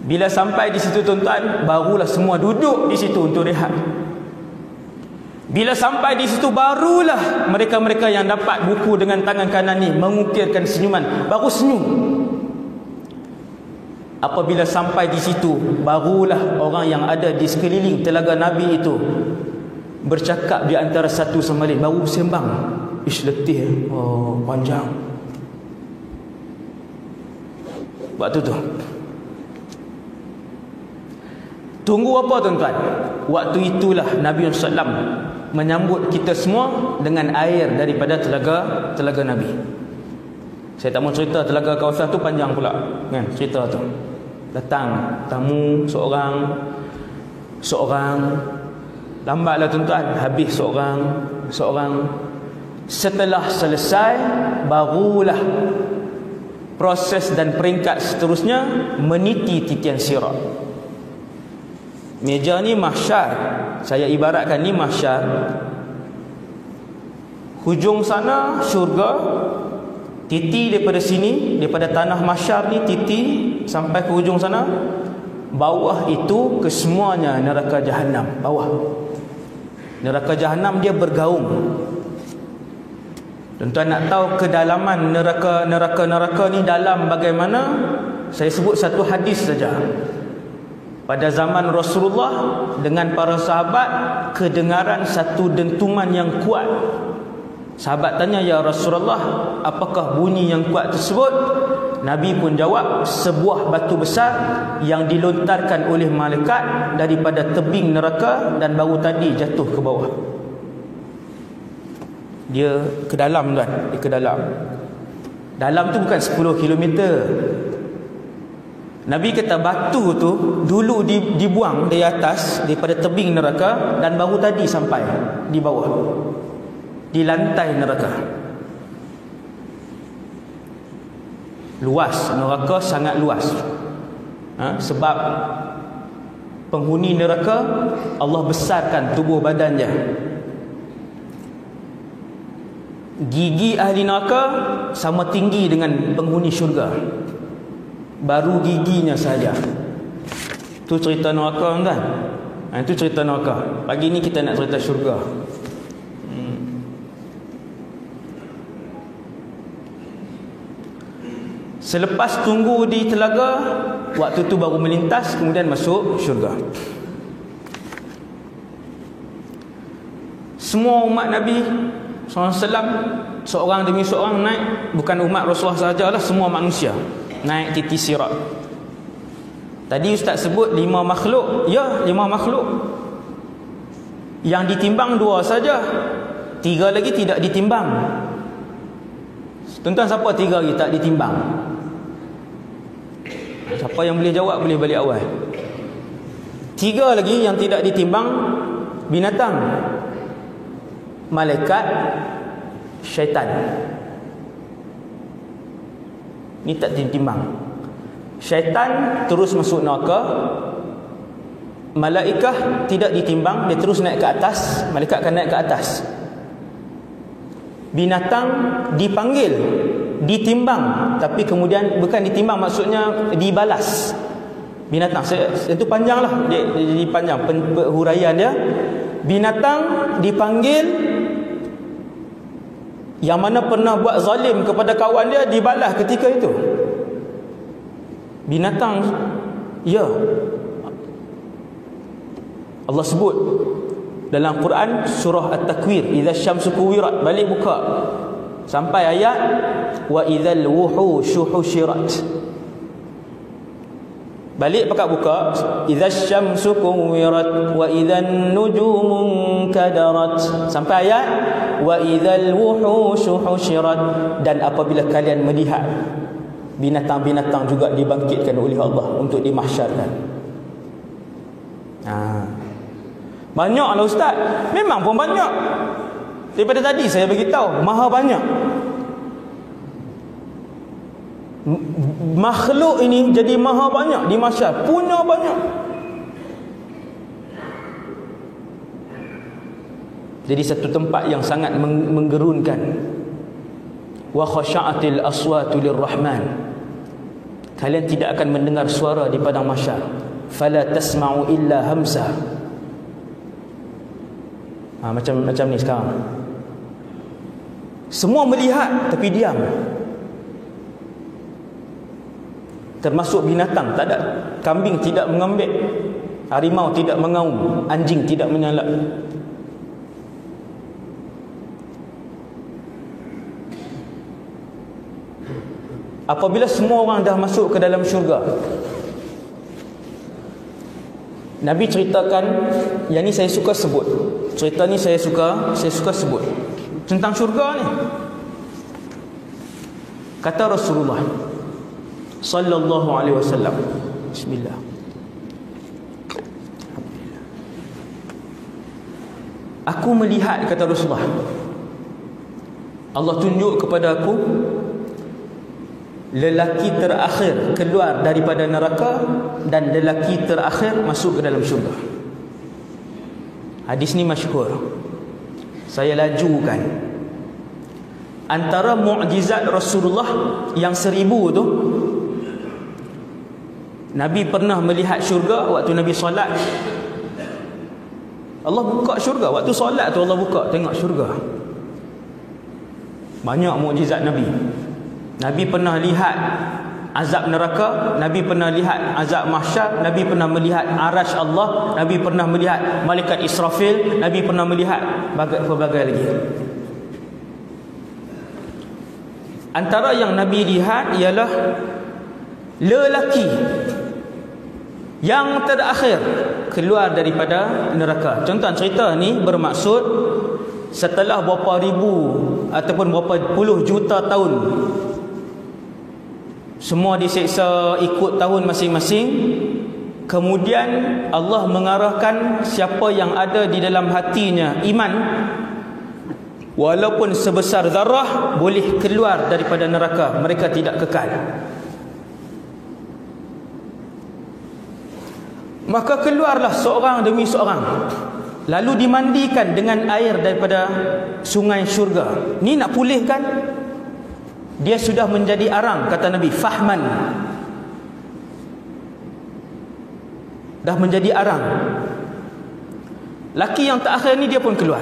Bila sampai di situ, tuan-tuan, barulah semua duduk di situ untuk rehat. Bila sampai di situ, barulah mereka-mereka yang dapat buku dengan tangan kanan ni mengukirkan senyuman, baru senyum. Apabila sampai di situ, barulah orang yang ada di sekeliling Telaga Nabi itu bercakap di antara satu sama lain, baru sembang. Ish, letih, oh panjang. Waktu tu tunggu apa, tuan-tuan? Waktu itulah Nabi SAW menyambut kita semua dengan air daripada telaga Nabi. Saya tak mau cerita Telaga Kausar tu, panjang pula kan cerita tu. Datang tamu seorang, lambatlah tuan-tuan, habis seorang. Setelah selesai, barulah proses dan peringkat seterusnya meniti titian sirat. Meja ni mahsyar, saya ibaratkan ni mahsyar. Hujung sana syurga, Titi daripada sini, daripada tanah mahsyar ni, titi sampai ke hujung sana, bawah itu kesemuanya neraka Jahannam. Bawah neraka Jahannam dia bergaung. Tuan-tuan nak tahu kedalaman neraka ni dalam bagaimana? Saya sebut satu hadis saja. Pada zaman Rasulullah dengan para sahabat, kedengaran satu dentuman yang kuat. Sahabat tanya, "Ya Rasulullah, apakah bunyi yang kuat tersebut?" Nabi pun jawab, "Sebuah batu besar yang dilontarkan oleh malaikat daripada tebing neraka dan baru tadi jatuh ke bawah." Dia ke dalam, tuan. Dia ke dalam. Dalam tu bukan 10 kilometer. Nabi kata batu tu dulu dibuang dari atas, daripada tebing neraka, dan baru tadi sampai di bawah, di lantai neraka. Luas neraka, sangat luas. Sebab penghuni neraka Allah besarkan tubuh badannya. Gigi ahli neraka sama tinggi dengan penghuni syurga. Baru giginya saja. Tu cerita neraka, kan? Itu cerita neraka. Pagi ni kita nak cerita syurga. Selepas tunggu di telaga, waktu tu baru melintas, kemudian masuk syurga. Semua umat Nabi SAW, seorang demi seorang naik. Bukan umat Rasulullah sahajalah, semua manusia naik titi sirat. Tadi Ustaz sebut 5 makhluk. Ya, 5 makhluk. Yang ditimbang 2 saja, 3 lagi tidak ditimbang. Tuan-tuan, siapa 3 lagi tak ditimbang? Siapa yang boleh jawab boleh balik awal. 3 lagi yang tidak ditimbang: binatang, malaikat, syaitan. Ni tak ditimbang. Syaitan terus masuk neraka. Malaikah tidak ditimbang, dia terus naik ke atas. Malaikat akan naik ke atas. Binatang dipanggil, ditimbang, tapi kemudian bukan ditimbang, maksudnya dibalas. Binatang, itu panjang lah, dia jadi panjang huraian dia. Binatang dipanggil, yang mana pernah buat zalim kepada kawan dia dibalas ketika itu. Binatang, ya. Allah sebut dalam Quran surah At-Takwir, "Idza syamsu kuwirat", balik buka sampai ayat "Wa idzal wuhushu husyirat". Balik pakat buka, "Idza syamsu kuwirat wa idzan nujumu kadarat", sampai ayat "Wa idzal wuhushu husyirat", dan apabila kalian melihat binatang-binatang juga dibangkitkan oleh Allah untuk dimahsyarkan. Banyaklah Ustaz. Memang pun banyak. Daripada tadi saya beritahu, maha banyak. Makhluk ini jadi maha banyak di mahsyar, punya banyak. Jadi satu tempat yang sangat menggerunkan. Wa khasha'atil aswatu lirrahman. Kalian tidak akan mendengar suara di padang mahsyar. Fala tasma'u illa hamsa. Macam ni sekarang. Semua melihat tapi diam. Termasuk binatang, tak ada. Kambing tidak mengambek, harimau tidak mengaum, anjing tidak menyalak. Apabila semua orang dah masuk ke dalam syurga, Nabi ceritakan, yang ni saya suka sebut. Cerita ni saya suka sebut tentang syurga ni. Kata Rasulullah sallallahu alaihi wasallam, bismillah, aku melihat, kata Rasulullah, Allah tunjuk kepada aku lelaki terakhir keluar daripada neraka dan lelaki terakhir masuk ke dalam syurga. Hadis ni masyhur. Saya lajukan. antara mukjizat Rasulullah yang 1000 tu, Nabi pernah melihat syurga waktu Nabi solat. Allah buka syurga waktu solat tu, Allah buka tengok syurga. Banyak mukjizat Nabi. Nabi pernah lihat azab neraka, Nabi pernah lihat azab mahsyar, Nabi pernah melihat arasy Allah, Nabi pernah melihat malaikat Israfil, Nabi pernah melihat pelbagai lagi. Antara yang Nabi lihat ialah lelaki yang terakhir keluar daripada neraka. Contoh cerita ni bermaksud setelah berapa ribu ataupun berapa puluh juta tahun semua diseksa ikut tahun masing-masing, kemudian Allah mengarahkan siapa yang ada di dalam hatinya iman, walaupun sebesar zarah, boleh keluar daripada neraka, mereka tidak kekal. Maka keluarlah seorang demi seorang, lalu dimandikan dengan air daripada sungai syurga. Ni nak pulihkan, dia sudah menjadi arang, kata Nabi, fahman, dah menjadi arang. Laki yang terakhir ni dia pun keluar.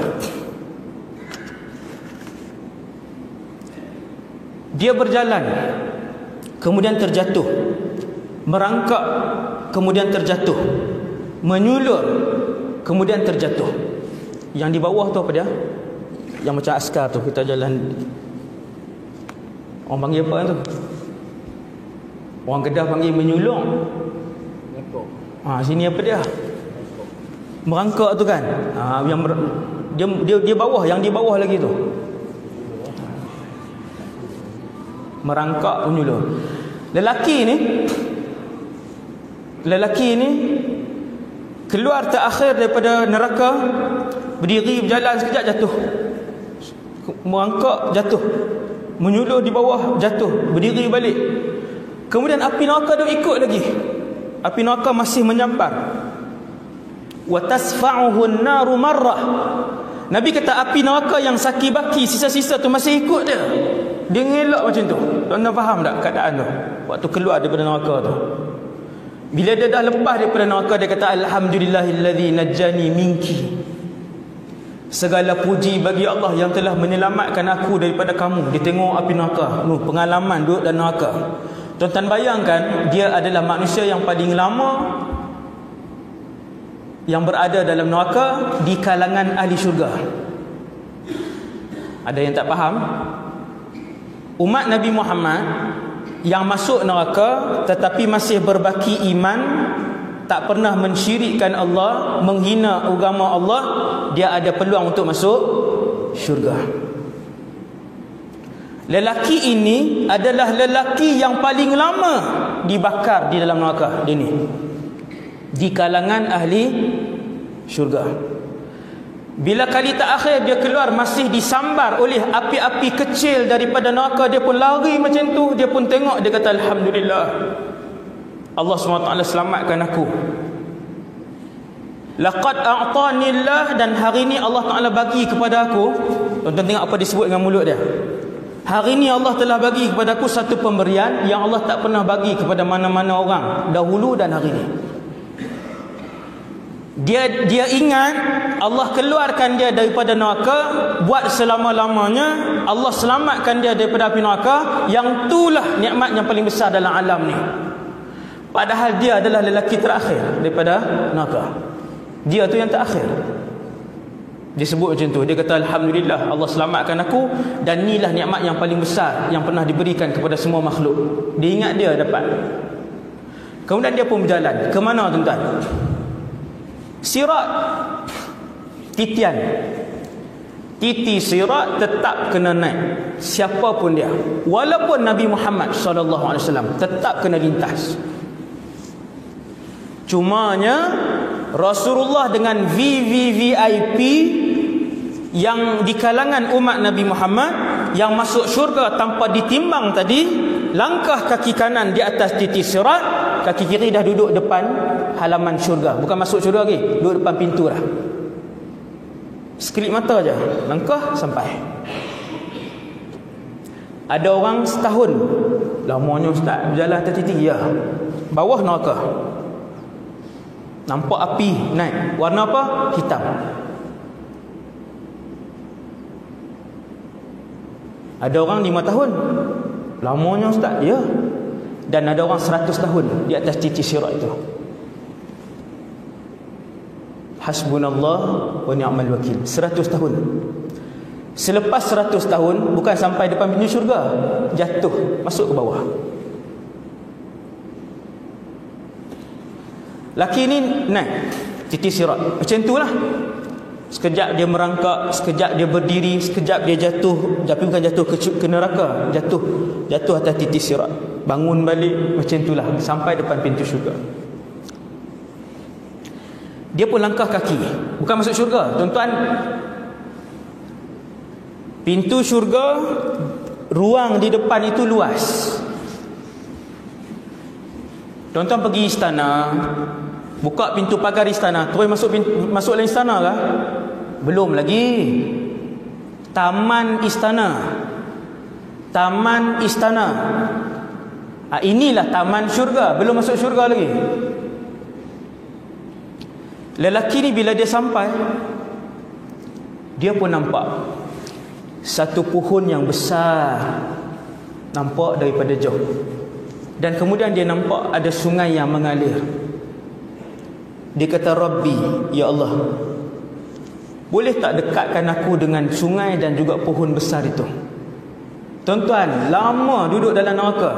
Dia berjalan, kemudian terjatuh, merangkak, kemudian terjatuh, menyulur, kemudian terjatuh. Yang di bawah tu apa dia? Yang macam askar tu, kita jalan, orang panggil apa tu? Orang Kedah panggil menyulung. Sini apa dia? Merangkak tu kan? Yang dia bawah, yang di bawah lagi tu. Merangkak, menyulur. Lelaki ni keluar terakhir daripada neraka, berdiri berjalan sekejap jatuh, merangkak jatuh, menyuluh di bawah jatuh, berdiri balik. Kemudian api neraka dia ikut lagi, api neraka masih menyambar. Wa tasfa'uhu an-naru marrah. Nabi kata api neraka yang saki-baki sisa-sisa tu masih ikut dia. Dia ngelak macam tu. Tuan-tuan faham tak keadaan tu waktu keluar daripada neraka tu? Bila dia dah lepas daripada neraka, dia kata alhamdulillahillazi najjani minki. Segala puji bagi Allah yang telah menyelamatkan aku daripada kamu. Dia tengok api neraka, pengalaman duduk dalam neraka. Tuan-tuan bayangkan, dia adalah manusia yang paling lama yang berada dalam neraka di kalangan ahli syurga. Ada yang tak faham? Umat Nabi Muhammad yang masuk neraka tetapi masih berbaki iman, tak pernah mensyirikkan Allah, menghina agama Allah, dia ada peluang untuk masuk syurga. Lelaki ini adalah lelaki yang paling lama dibakar di dalam neraka dia ni, di kalangan ahli syurga. Bila kali terakhir dia keluar masih disambar oleh api-api kecil daripada neraka, dia pun lari macam tu, dia pun tengok, dia kata alhamdulillah, Allah SWT selamatkan aku. Laqad a'tanillah, dan hari ni Allah Ta'ala bagi kepada aku. Tuan-tuan tengok apa disebut dengan mulut dia. Hari ni Allah telah bagi kepada aku satu pemberian yang Allah tak pernah bagi kepada mana-mana orang dahulu dan hari ni. Dia ingat Allah keluarkan dia daripada neraka buat selama-lamanya, Allah selamatkan dia daripada api neraka, yang itulah nikmat yang paling besar dalam alam ni. Padahal dia adalah lelaki terakhir daripada neraka. Dia tu yang terakhir. Dia sebut macam tu. Dia kata alhamdulillah, Allah selamatkan aku, dan inilah nikmat yang paling besar yang pernah diberikan kepada semua makhluk. Dia ingat dia dapat. Kemudian dia pun berjalan. Ke mana tuan-tuan? Sirat, titian, titi sirat tetap kena naik, siapa pun dia, walaupun Nabi Muhammad SAW tetap kena lintas. Cumanya Rasulullah dengan VVVIP yang di kalangan umat Nabi Muhammad yang masuk syurga tanpa ditimbang tadi, langkah kaki kanan di atas titi sirat, kaki kiri dah duduk depan halaman syurga. Bukan masuk syurga lagi, duduk depan pintu dah. Sekelip mata je, langkah sampai. Ada orang setahun. Lamanya ustaz berjalan atas titik. Ya. Bawah neraka. Nampak api naik. Warna apa? Hitam. Ada orang 5 tahun. Lamanya ustaz. Ya. Dan ada orang 100 tahun di atas titik sirat itu. Hasbunallah wa ni'mal wakil. 100 tahun. Selepas 100 tahun, bukan sampai depan pintu syurga, jatuh, masuk ke bawah. Laki ni naik titik sirat. Macam itulah. Sekejap dia merangkak, sekejap dia berdiri, sekejap dia jatuh. Tapi bukan jatuh ke neraka, jatuh atas titik sirat. Bangun balik, macam itulah sampai depan pintu syurga. Dia pun langkah kaki, bukan masuk syurga. Tuan-tuan, pintu syurga, ruang di depan itu luas. Tuan-tuan pergi istana, buka pintu pagar istana, terus masuk dalam istana kah? Belum lagi. Taman istana. Taman istana. Inilah taman syurga, belum masuk syurga lagi. Lelaki ni bila dia sampai, dia pun nampak satu pohon yang besar, nampak daripada jauh. Dan kemudian dia nampak ada sungai yang mengalir. Dia kata, Rabbi, ya Allah, boleh tak dekatkan aku dengan sungai dan juga pohon besar itu? Tuan-tuan, lama duduk dalam neraka,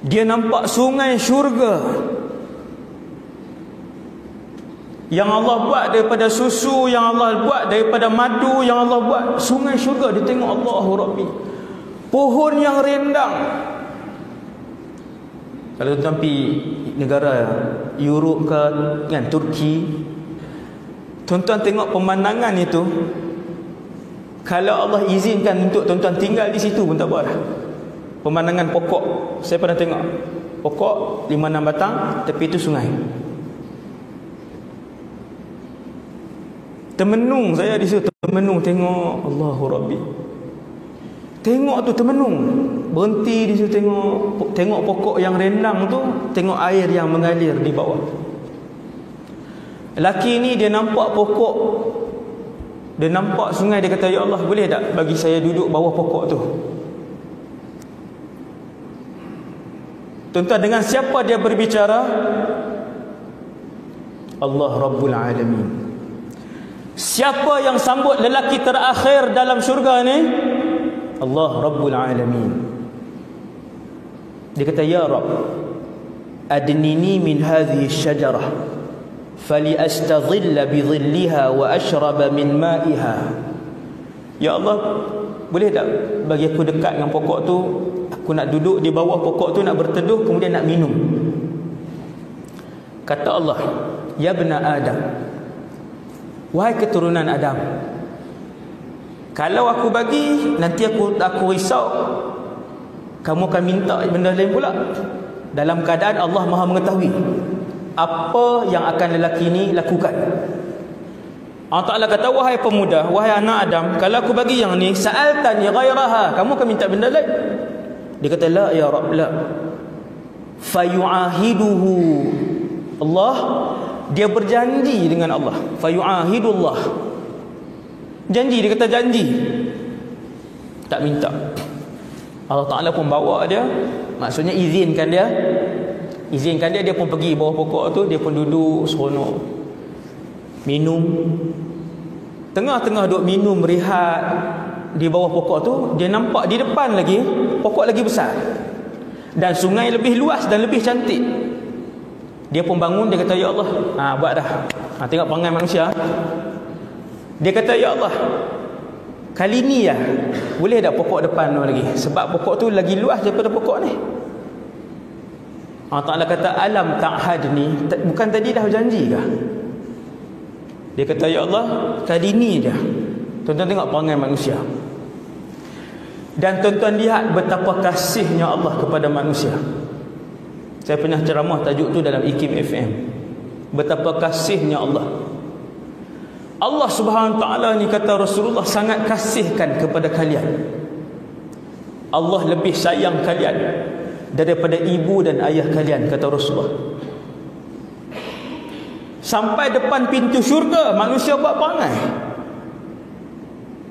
dia nampak sungai syurga yang Allah buat daripada susu, yang Allah buat daripada madu, yang Allah buat sungai syurga. Dia tengok, Allahu Rabbi, pohon yang rindang. Kalau tuan-tuan pergi negara Europe ke kan, Turki, tuan-tuan tengok pemandangan itu, kalau Allah izinkan untuk tuan-tuan tinggal di situ pun tak apa dah. Pemandangan pokok, saya pernah tengok pokok 5-6 batang, tepi itu sungai. Termenung saya di situ, termenung tengok, Allahu Rabbi. Tengok tu termenung, berhenti di situ tengok pokok yang rendang tu, tengok air yang mengalir di bawah. Lelaki ni dia nampak pokok, dia nampak sungai, dia kata, ya Allah, boleh tak bagi saya duduk bawah pokok tu? Tuan-tuan, dengan siapa dia berbicara? Allah Rabbul Alamin. Siapa yang sambut lelaki terakhir dalam syurga ni? Allah Rabbul Alamin. Dia kata, ya Rabb, adnini min hadhihi syajarah fali astadhilla bi dhilliha wa ashraba min ma'iha. Ya Allah, boleh tak bagi aku dekat dengan pokok tu? Aku nak duduk di bawah pokok tu, nak berteduh, kemudian nak minum. Kata Allah, ya bena Adam, wahai keturunan Adam, kalau aku bagi, nanti aku risau kamu akan minta benda lain pula. Dalam keadaan Allah Maha mengetahui apa yang akan lelaki ni lakukan. Allah Ta'ala kata, wahai pemuda, wahai anak Adam, kalau aku bagi yang ni, sa'altani ghairaha, kamu akan minta benda lain. Dia kata, la ya Rabb, la. Fayu'ahiduhu Allah, dia berjanji dengan Allah. Fayu'ahidullah, janji, dia kata janji, tak minta. Allah Ta'ala pun bawa dia, maksudnya izinkan dia, dia pun pergi bawah pokok tu, dia pun duduk seronok minum. Tengah-tengah duduk minum, rehat di bawah pokok tu, dia nampak di depan lagi pokok lagi besar dan sungai lebih luas dan lebih cantik. Dia pun bangun, dia kata, ya Allah, buat dah. Tengok perangai manusia. Dia kata, ya Allah, kali ni ya, boleh tak pokok depan tu lagi, sebab pokok tu lagi luas daripada pokok ni. Allah Ta'ala kata, alam ta'had ni, bukan tadi dah janji kah? Dia kata, ya Allah, kali ni je. Tuan-tuan tengok perangai manusia. Dan tuan-tuan lihat betapa kasihnya Allah kepada manusia. Saya pernah ceramah tajuk tu dalam IKIM FM. Betapa kasihnya Allah. Allah Subhanahu Wa Ta'ala ni, kata Rasulullah, sangat kasihkan kepada kalian. Allah lebih sayang kalian daripada ibu dan ayah kalian, kata Rasulullah. Sampai depan pintu syurga, manusia buat perangai.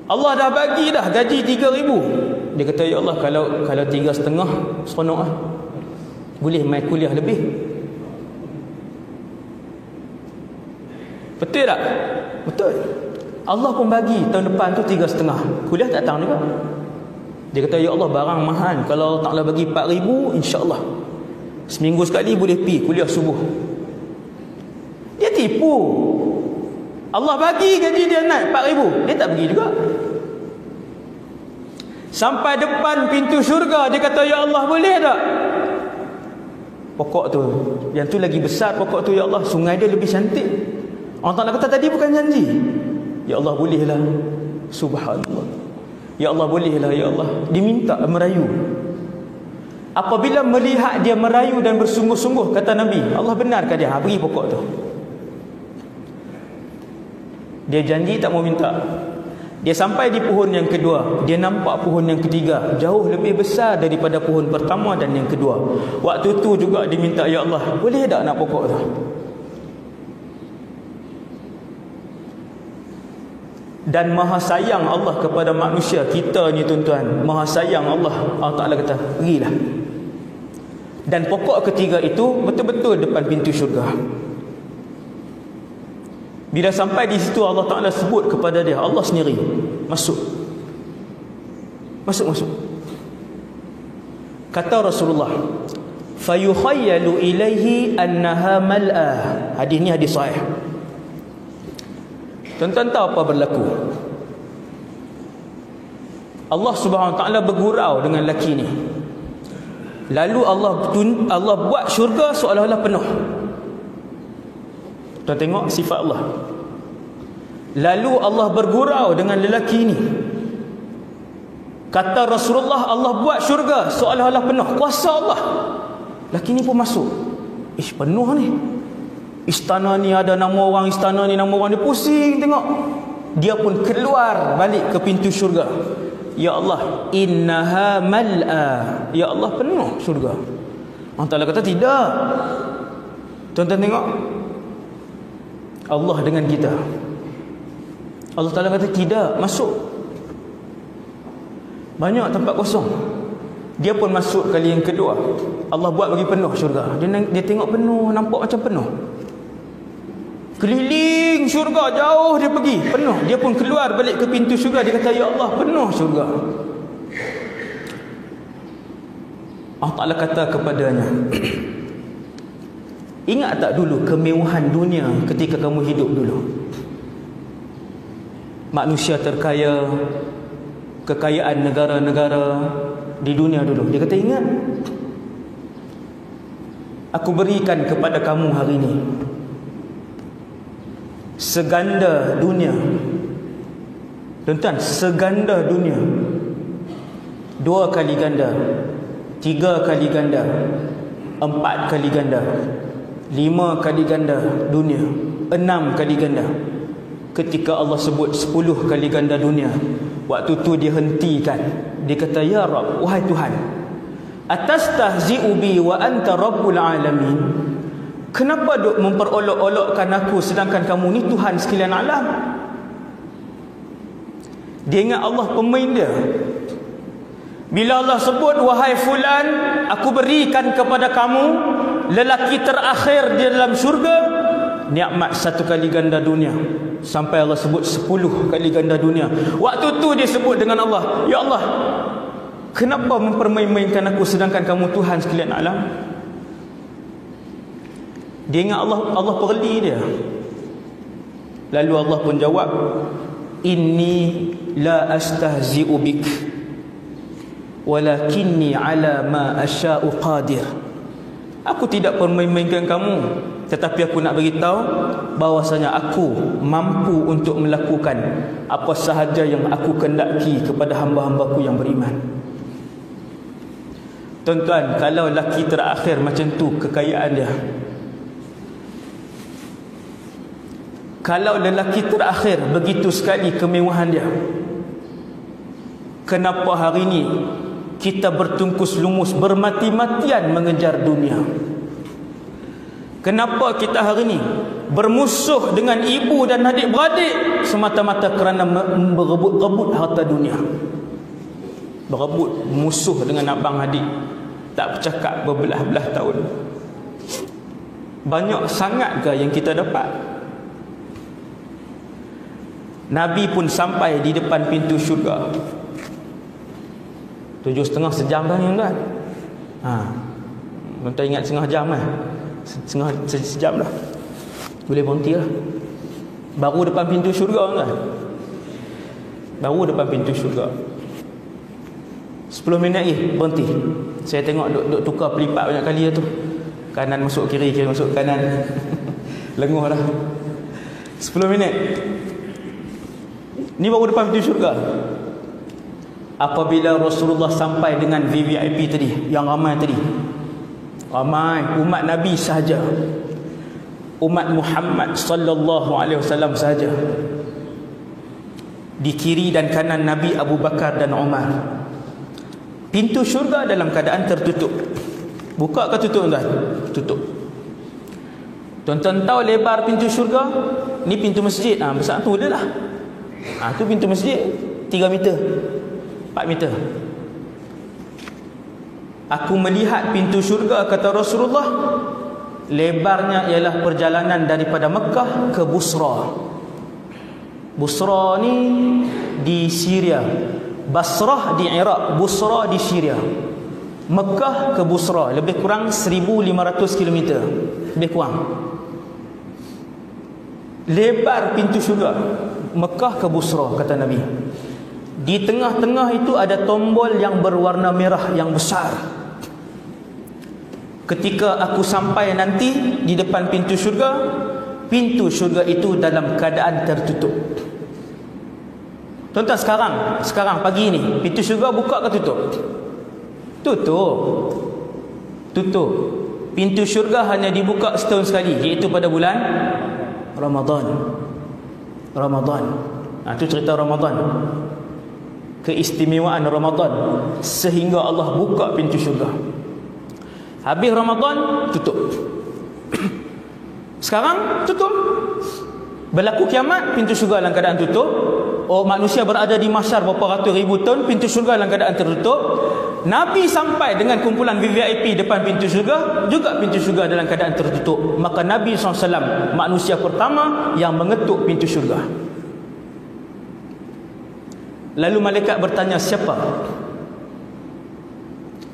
Allah dah bagi dah gaji 3,000. Dia kata, ya Allah, kalau 3,500 seronok lah, boleh main kuliah lebih. Betul tak? Betul. Allah pun bagi tahun depan tu 3,500. Kuliah tak datang juga. Dia kata, ya Allah, barang mahal, kalau Allah Ta'ala bagi 4,000, insya-Allah seminggu sekali boleh pergi kuliah subuh. Dia tipu. Allah bagi gaji dia naik 4,000, dia tak pergi juga. Sampai depan pintu syurga, dia kata, ya Allah, boleh tak pokok tu, yang tu lagi besar pokok tu, ya Allah, sungai dia lebih cantik. Allah Ta'ala kata, tadi bukan janji. Ya Allah, bolehlah. Subhanallah. Ya Allah, bolehlah, ya Allah. Diminta merayu. Apabila melihat dia merayu dan bersungguh-sungguh, kata Nabi, Allah benarkan dia, beri pokok tu. Dia janji tak mau minta. Dia sampai di pohon yang kedua, dia nampak pohon yang ketiga jauh lebih besar daripada pohon pertama dan yang kedua. Waktu tu juga dia minta, ya Allah, boleh tak nak pokok tu? Dan maha sayang Allah kepada manusia kita ni, tuan-tuan. Maha sayang Allah. Allah Ta'ala kata, berilah. Dan pokok ketiga itu betul-betul depan pintu syurga. Bila sampai di situ, Allah Ta'ala sebut kepada dia, Allah sendiri, masuk. Masuk. Kata Rasulullah, fayukhayyalu ilaihi annaha mal'a. Hadis ni hadis sahih. Tuan-tuan tahu apa berlaku? Allah Subhanahu Wa Ta'ala bergurau dengan lelaki ni. Lalu Allah buat syurga seolah-olah penuh. Tuan tengok sifat Allah. Lalu Allah bergurau dengan lelaki ni. Kata Rasulullah, Allah buat syurga seolah-olah penuh. Kuasa Allah. Lelaki ni pun masuk. Penuh ni. Istana ni ada nama orang, istana ni nama orang. Dia pusing tengok. Dia pun keluar balik ke pintu syurga. Ya Allah, innaha mal'a. Ya Allah, penuh syurga. Allah Ta'ala kata, tidak. Tuan-tuan tengok, Allah dengan kita. Allah Ta'ala kata, tidak, masuk. Banyak tempat kosong. Dia pun masuk kali yang kedua. Allah buat bagi penuh syurga. Dia tengok penuh, nampak macam penuh. Keliling syurga, jauh dia pergi, penuh. Dia pun keluar balik ke pintu syurga. Dia kata, ya Allah, penuh syurga. Allah Ta'ala kata kepadanya, ingat tak dulu kemewahan dunia ketika kamu hidup dulu? Manusia terkaya, kekayaan negara-negara di dunia dulu. Dia kata, ingat, aku berikan kepada kamu hari ini seganda dunia. Tuan-tuan, seganda dunia. 2 kali ganda, 3 kali ganda, 4 kali ganda, 5 kali ganda dunia, 6 kali ganda. Ketika Allah sebut 10 kali ganda dunia, waktu tu dia hentikan. Dia kata, ya Rabb, wahai Tuhan, atastahzi'u bi wa anta rabbul alamin. Kenapa duk memperolok-olokkan aku sedangkan kamu ni Tuhan sekalian alam? Dia ingat Allah pemain dia. Bila Allah sebut, wahai fulan, aku berikan kepada kamu lelaki terakhir di dalam syurga, nikmat 1 kali ganda dunia. Sampai Allah sebut 10 kali ganda dunia. Waktu tu dia sebut dengan Allah, ya Allah, kenapa mempermain-mainkan aku sedangkan kamu Tuhan sekalian alam? Dia ingat Allah perli dia. Lalu Allah pun jawab, inni la astahzi'u bik walakinni ala ma asya'u qadir. Aku tidak permain-mainkan kamu, tetapi aku nak beritahu bahwasanya aku mampu untuk melakukan apa sahaja yang aku kehendaki kepada hamba-hambaku yang beriman. Tuan-tuan, kalau lelaki terakhir macam tu kekayaan dia, kalau lelaki terakhir begitu sekali kemewahan dia, kenapa hari ini kita bertungkus lumus, bermati-matian mengejar dunia. Kenapa kita hari ini bermusuh dengan ibu dan adik-beradik? Semata-mata kerana berebut harta dunia. Berebut, musuh dengan abang adik, tak bercakap berbelah-belah tahun. Banyak sangat ke yang kita dapat? Nabi pun sampai di depan pintu syurga. 7.5 sejam dah ni kan? Tuan-tuan ingat setengah jam kan? Sejam dah. Boleh berhenti lah. Baru depan pintu syurga kan? Baru depan pintu syurga. 10 minit lagi berhenti. Saya tengok duk tukar pelipat banyak kali tu. Kanan masuk kiri, kiri masuk kanan. Lenguh dah. 10 minit. Ni baru depan pintu syurga. Apabila Rasulullah sampai dengan VVIP tadi, yang ramai tadi, ramai umat Nabi sahaja, umat Muhammad sallallahu alaihi wasallam sahaja. Di kiri dan kanan Nabi Abu Bakar dan Umar. Pintu syurga dalam keadaan tertutup. Buka ke tutup tuan? Tutup. Tuan-tuan tahu lebar pintu syurga? Ni pintu masjid. Besar tu dia lah. Tu pintu masjid 3 meter 4 meter. Aku melihat pintu syurga, kata Rasulullah, lebarnya ialah perjalanan daripada Mekah ke Busra. Busra ni di Syria, Basrah di Iraq, Busra di Syria. Mekah ke Busra lebih kurang 1,500 km, lebih kurang. Lebar pintu syurga Mekah ke Busra, kata Nabi. Di tengah-tengah itu ada tombol yang berwarna merah yang besar. Ketika aku sampai nanti di depan pintu syurga itu dalam keadaan tertutup. Tuan-tuan, sekarang pagi ni pintu syurga buka ke tutup? Tutup. Pintu syurga hanya dibuka setahun sekali, iaitu pada bulan Ramadan. Itu cerita Ramadan. Keistimewaan Ramadan sehingga Allah buka pintu syurga. Habis Ramadan tutup. Sekarang tutup. Berlaku kiamat, pintu syurga dalam keadaan tutup. Manusia berada di mahsyar berapa ratus ribu tahun, pintu syurga dalam keadaan tertutup. Nabi sampai dengan kumpulan VVIP depan pintu syurga, juga pintu syurga dalam keadaan tertutup. Maka Nabi SAW manusia pertama yang mengetuk pintu syurga. Lalu malaikat bertanya, siapa?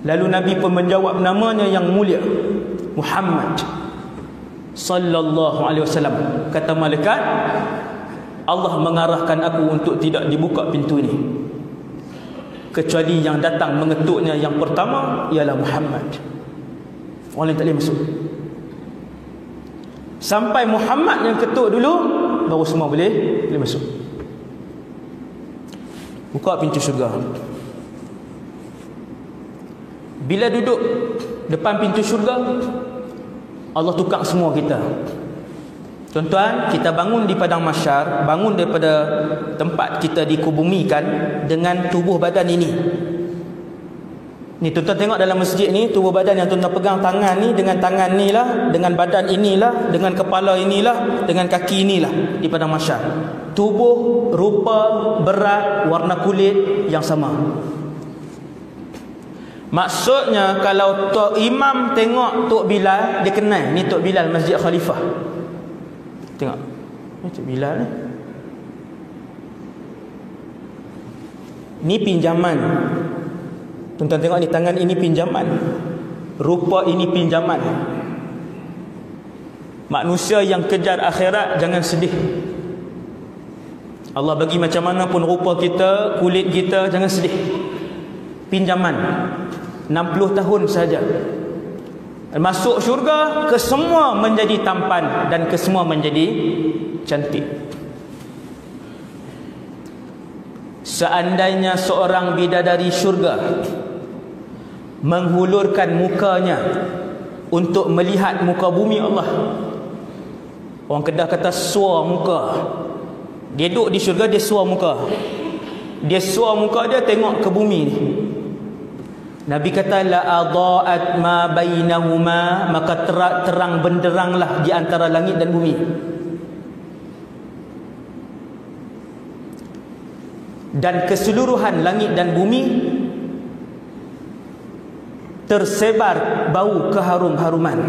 Lalu Nabi pun menjawab, namanya yang mulia, Muhammad sallallahu alaihi wasallam. Kata malaikat, Allah mengarahkan aku untuk tidak dibuka pintu ini, kecuali yang datang mengetuknya yang pertama ialah Muhammad. Orang lain tak boleh masuk. Sampai Muhammad yang ketuk dulu, baru semua boleh masuk. Buka pintu syurga. Bila duduk depan pintu syurga, Allah tukar semua kita. Tuan-tuan, kita bangun di padang mahsyar, bangun daripada tempat kita dikubumikan dengan tubuh badan ini. Ni tuan-tuan tengok dalam masjid ni, tubuh badan yang tuan-tuan pegang tangan ni, dengan tangan ni lah, dengan badan inilah, dengan kepala inilah, dengan kaki inilah di padang mahsyar. Tubuh, rupa, berat, warna kulit yang sama. Maksudnya kalau Tok Imam tengok Tok Bilal, dia kenal ni Tok Bilal Masjid Khalifah. Tengok ni Tok Bilal ni pinjaman. Tuan-tuan tengok ni, tangan ini pinjaman, rupa ini pinjaman. Manusia yang kejar akhirat jangan sedih. Allah bagi macam mana pun rupa kita, kulit kita, jangan sedih. Pinjaman 60 tahun saja. Masuk syurga, kesemua menjadi tampan dan kesemua menjadi cantik. Seandainya seorang bidadari syurga menghulurkan mukanya untuk melihat muka bumi Allah, orang Kedah kata suar muka. Dia duduk di syurga, dia suar muka. Dia suar muka dia tengok ke bumi ni. Nabi kata la adaat ma bainahuma, maka terang benderanglah di antara langit dan bumi. Dan keseluruhan langit dan bumi tersebar bau keharum-haruman.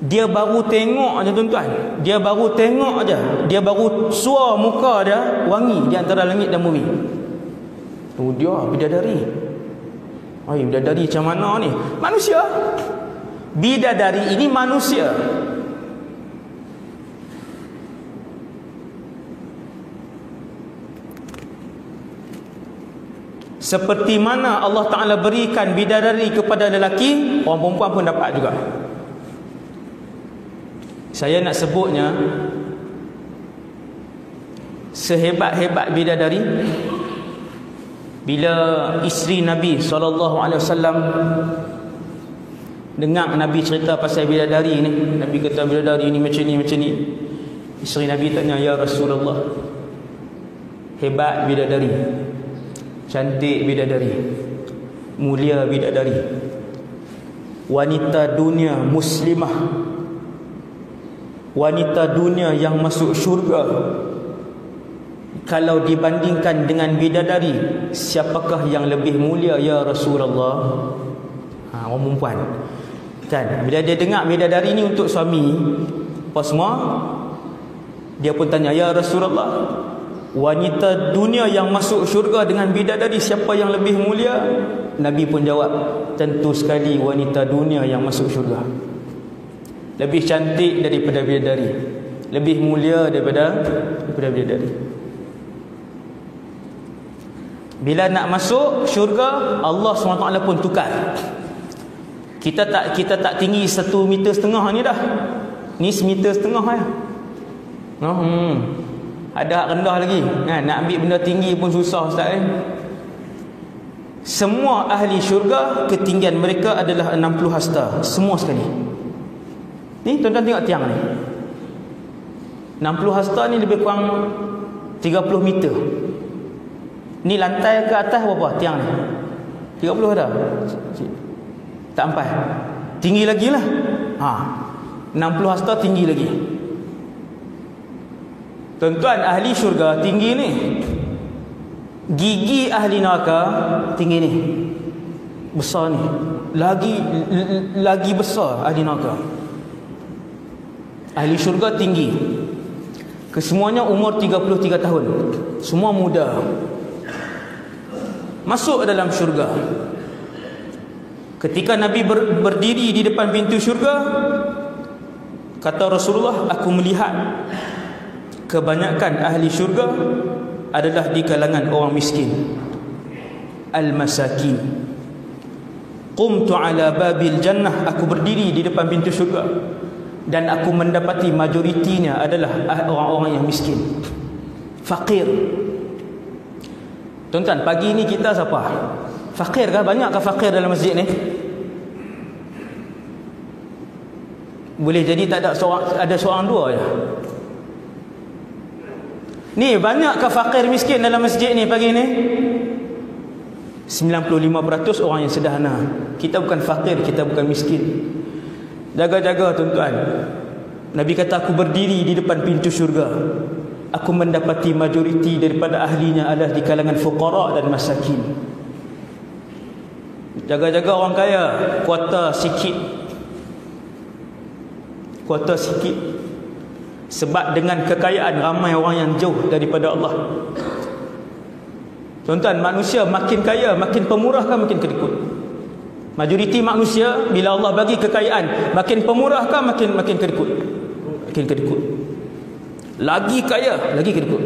Dia baru tengok aja tuan-tuan, dia baru tengok aja, dia baru suar muka dia wangi di antara langit dan bumi. Tu dia bidadari. Bidadari macam mana ni? Manusia. Bidadari ini manusia. Seperti mana Allah Ta'ala berikan bidadari kepada lelaki, orang perempuan pun dapat juga. Saya nak sebutnya, sehebat-hebat bidadari, bila isteri Nabi SAW dengar Nabi cerita pasal bidadari ni, Nabi kata bidadari ni macam ni, macam ni. Isteri Nabi tanya, ya Rasulullah, hebat bidadari, cantik bidadari, mulia bidadari, wanita dunia muslimah, wanita dunia yang masuk syurga, kalau dibandingkan dengan bidadari, siapakah yang lebih mulia ya Rasulullah? Orang perempuan kan, bila dia dengar bidadari ni untuk suami apa semua, dia pun tanya, ya Rasulullah, wanita dunia yang masuk syurga dengan bidadari, siapa yang lebih mulia? Nabi pun jawab, tentu sekali wanita dunia yang masuk syurga. Lebih cantik daripada bidadari, lebih mulia daripada bidadari. Bila nak masuk syurga, Allah SWT pun tukar. Kita tak tinggi 1,5 meter ni dah. Ni 1,5 meter ya. Ada hak rendah lagi. Nak ambil benda tinggi pun susah Ustaz. Semua ahli syurga, ketinggian mereka adalah 60 hasta. Semua sekali. Ni tuan-tuan tengok tiang ni. 60 hasta ni lebih kurang 30 meter. Ni lantai ke atas berapa tiang ni? 30 ada? Tak sampai. Tinggi lagi lah. 60 hasta tinggi lagi. Tuan-tuan, ahli syurga tinggi ni. Gigi ahli neraka tinggi ni. Besar ni. Lagi besar ahli neraka. Ahli syurga tinggi. Kesemuanya umur 33 tahun. Semua muda. Masuk dalam syurga. Ketika Nabi berdiri di depan pintu syurga, kata Rasulullah, aku melihat kebanyakan ahli syurga adalah di kalangan orang miskin, al-masakin. Qumtu ala babil jannah, aku berdiri di depan pintu syurga dan aku mendapati majoritinya adalah orang-orang yang miskin, fakir. Tuan-tuan, pagi ni kita siapa? Fakir kah? Banyakkah fakir dalam masjid ni? Boleh jadi tak ada seorang dua je. Ni banyakkah fakir miskin dalam masjid ni pagi ni? 95% orang yang sederhana. Kita bukan fakir, kita bukan miskin. Jaga-jaga tuan-tuan. Nabi kata aku berdiri di depan pintu syurga. Aku mendapati majoriti daripada ahlinya adalah di kalangan fuqara dan masakin. Jaga-jaga orang kaya, kuota sikit. Kuota sikit. Sebab dengan kekayaan ramai orang yang jauh daripada Allah. Tuan-tuan, manusia makin kaya, makin pemurah kah makin kedekut? Majoriti manusia bila Allah bagi kekayaan, makin pemurah kah makin kedekut? Makin kedekut. Lagi kaya, lagi kedekut.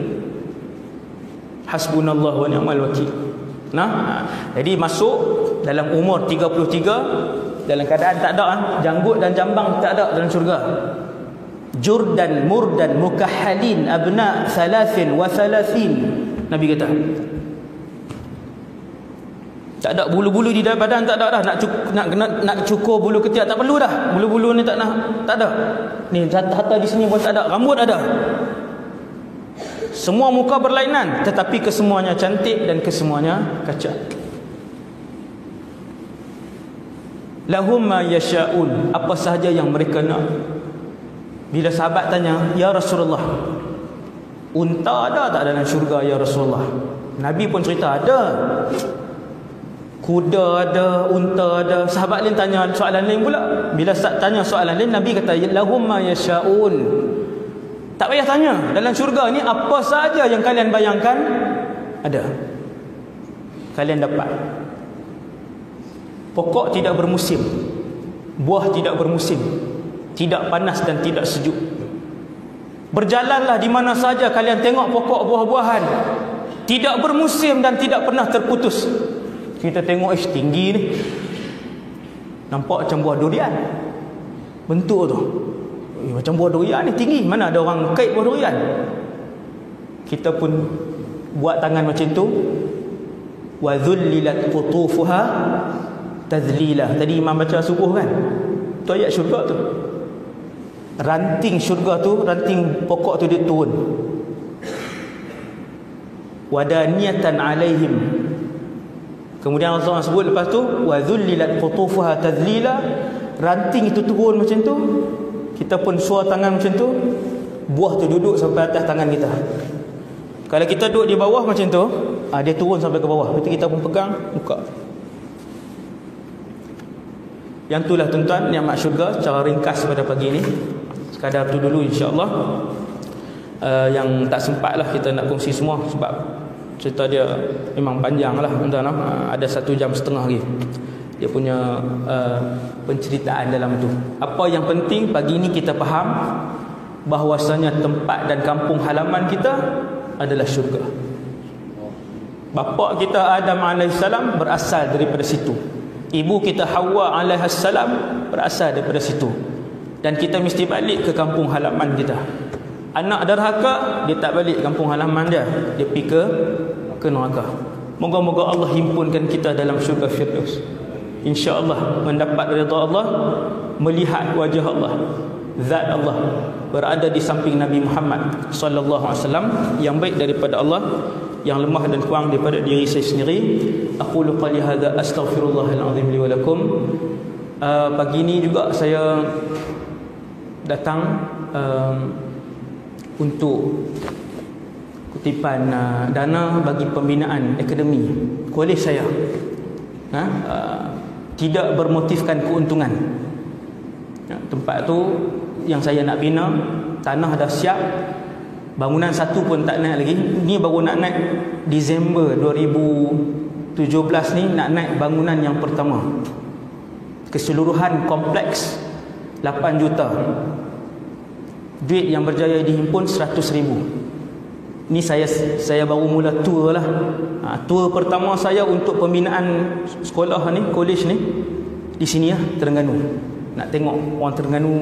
Hasbunallah wa ni'mal wakil. Jadi masuk dalam umur 33, dalam keadaan tak ada janggut dan jambang tak ada dalam syurga. Jurdan murdan mukahhalin abna 33. Nabi kata tak ada bulu-bulu di dalam badan, tak ada dah. Nak cukur bulu ketiak tak perlu dah. Bulu-bulu ni tak ada. Ni hatta di sini pun tak ada. Rambut ada. Semua muka berlainan, tetapi kesemuanya cantik dan kesemuanya kacak. lahum ma yasha'un, apa sahaja yang mereka nak. Bila sahabat tanya, ya Rasulullah, unta ada tak dalam syurga ya Rasulullah? Nabi pun cerita ada. Kuda ada, unta ada. Sahabat lain tanya soalan lain pula. Bila tanya soalan lain, Nabi kata lahum ma yasha'un. Tak payah tanya, dalam syurga ni apa sahaja yang kalian bayangkan ada, kalian dapat. Pokok tidak bermusim, buah tidak bermusim, tidak panas dan tidak sejuk. Berjalanlah di mana saja kalian tengok pokok buah-buahan, tidak bermusim dan tidak pernah terputus. Kita tengok tinggi ni, nampak macam buah durian bentuk tu. Macam buah durian ni tinggi, mana ada orang kait buah durian. Kita pun buat tangan macam tu. Wa dhullilat qutufuha tadlila. Tadi imam baca subuh kan, tu ayat syurga tu. Ranting syurga tu, ranting pokok tu dia turun. Wadaniyatan alaihim. Kemudian Allah sebut lepas tu wa dhullilat qutufuha tadlila. Ranting itu turun macam tu, kita pun suar tangan macam tu, buah tu duduk sampai atas tangan kita. Kalau kita duduk di bawah macam tu, dia turun sampai ke bawah. Lepas tu kita pun pegang, buka. Yang itulah tuan-tuan nikmat syurga secara ringkas pada pagi ini. Sekadar tu dulu insya-Allah. Yang tak sempat lah kita nak kongsi semua sebab cerita dia memang panjang lah tuan-tuan. Ada 1.5 jam lagi dia punya penceritaan dalam tu. Apa yang penting pagi ni kita faham bahawasanya tempat dan kampung halaman kita adalah syurga. Bapa kita Adam AS berasal daripada situ. Ibu kita Hawa AS berasal daripada situ. Dan kita mesti balik ke kampung halaman kita. Anak derhaka, dia tak balik kampung halaman dia, dia pergi ke neraka. Moga-moga Allah himpunkan kita dalam syurga Firdaus, insya-Allah, mendapat redha Allah, melihat wajah Allah, zat Allah berada di samping Nabi Muhammad sallallahu alaihi wasallam, yang baik daripada Allah, yang lemah dan kurang daripada diri saya sendiri. Aqulu qali hadza astaghfirullahal azim li wa lakum. Pagi ini juga saya datang untuk kutipan dana bagi pembinaan akademi kolej saya. Tidak bermotifkan keuntungan. Tempat tu yang saya nak bina, tanah dah siap, bangunan satu pun tak naik lagi. Ni baru nak naik Disember 2017 ni, nak naik bangunan yang pertama. Keseluruhan kompleks 8 juta. Duit yang berjaya dihimpun 100,000. Ni saya baru mula tour lah. Tour pertama saya untuk pembinaan sekolah ni, kolej ni, di sini lah, Terengganu. Nak tengok orang Terengganu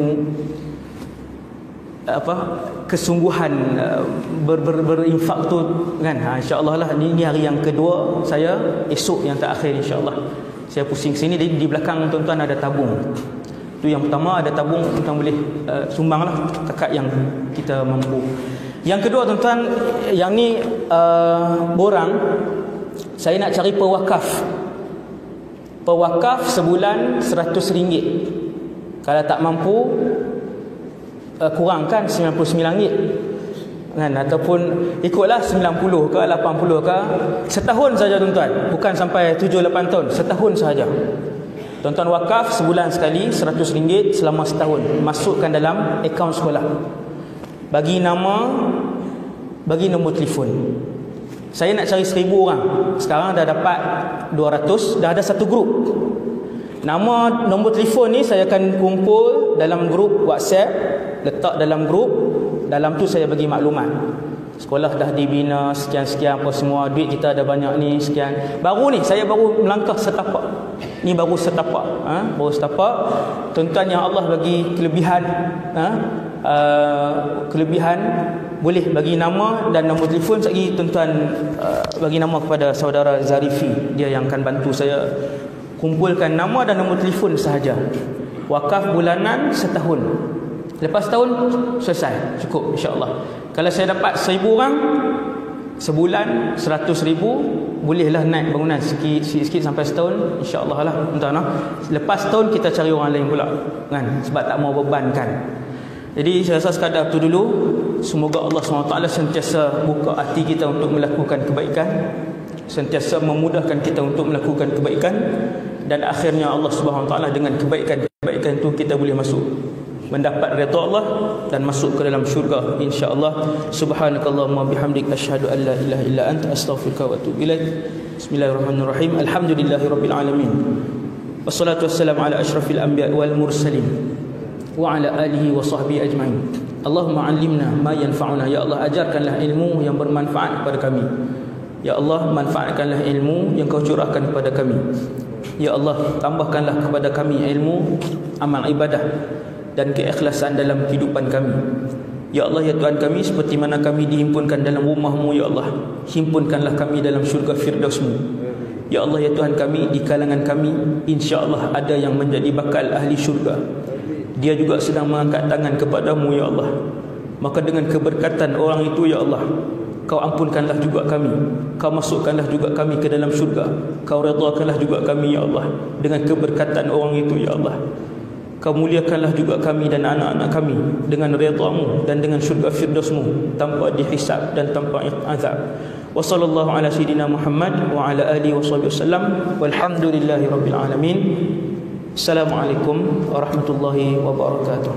kesungguhan berinfak tu kan. InsyaAllah lah, ni hari yang kedua saya, esok yang terakhir insyaAllah. Saya pusing sini, di belakang tuan-tuan ada tabung. Tu yang pertama, ada tabung, tuan-tuan boleh sumbang lah takat yang kita mampu. Yang kedua tuan-tuan, yang ni borang, saya nak cari pewakaf. Pewakaf sebulan RM100. Kalau tak mampu, kurangkan RM99 kan, ataupun ikutlah 90 ke 80 ke. Setahun saja tuan-tuan, bukan sampai 7-8 tahun, setahun saja. Tuan-tuan wakaf sebulan sekali RM100 selama setahun, masukkan dalam akaun sekolah. Bagi nama, bagi nombor telefon. Saya nak cari 1,000 orang. Sekarang dah dapat 200, dah ada satu grup. Nama, nombor telefon ni saya akan kumpul dalam grup WhatsApp, letak dalam grup. Dalam tu saya bagi maklumat. Sekolah dah dibina sekian-sekian apa semua, duit kita ada banyak ni sekian. Baru ni saya baru melangkah setapak. Ni baru setapak, baru setapak. Tuan-tuan yang Allah bagi kelebihan, kelebihan, boleh bagi nama dan nombor telefon. Sekali tuan-tuan bagi nama kepada saudara Zarifi, dia yang akan bantu saya kumpulkan nama dan nombor telefon sahaja. Wakaf bulanan setahun. Lepas setahun selesai, cukup insya-Allah. Kalau saya dapat 1,000 orang, sebulan 100,000, bolehlah naik bangunan sikit-sikit sampai setahun, insya-Allah lah, entah nah. Lepas setahun kita cari orang lain pula kan, sebab tak mau bebankan. Jadi saya rasa sekadar tu dulu. Semoga Allah SWT sentiasa buka hati kita untuk melakukan kebaikan, sentiasa memudahkan kita untuk melakukan kebaikan, dan akhirnya Allah SWT dengan kebaikan itu kita boleh masuk, mendapat redha Allah dan masuk ke dalam syurga, insya-Allah. Subhanakallahumma bihamdik, asyhadu an la ilaha illa anta, astaghfiruka wa atubu ilaik. Bismillahirrahmanirrahim. Alhamdulillahirabbil alamin. Wassalatu wassalamu ala asyrafil anbiya wal mursalin wa ala alihi wa sahbihi ajma'in. Allahumma 'allimna ma yanfa'una. Ya Allah, ajarkanlah ilmu yang bermanfaat kepada kami. Ya Allah, manfaatkanlah ilmu yang Kau curahkan kepada kami. Ya Allah, tambahkanlah kepada kami ilmu, amal ibadah dan keikhlasan dalam kehidupan kami. Ya Allah, ya Tuhan kami, seperti mana kami dihimpunkan dalam rumah-Mu, ya Allah, himpunkanlah kami dalam syurga Firdaus-Mu. Ya Allah, ya Tuhan kami, di kalangan kami insya-Allah ada yang menjadi bakal ahli syurga. Dia juga sedang mengangkat tangan kepadamu, ya Allah. Maka dengan keberkatan orang itu, ya Allah, Kau ampunkanlah juga kami, Kau masukkanlah juga kami ke dalam syurga, Kau redhakanlah juga kami, ya Allah, dengan keberkatan orang itu, ya Allah. Kau muliakanlah juga kami dan anak-anak kami dengan redha-Mu dan dengan syurga Firdaus-Mu, tanpa dihisab dan tanpa azab. Wa sallallahu ala sayidina Muhammad wa ala alihi washabihi wasallam, walhamdulillahirabbil alamin. Assalamualaikum warahmatullahi wabarakatuh.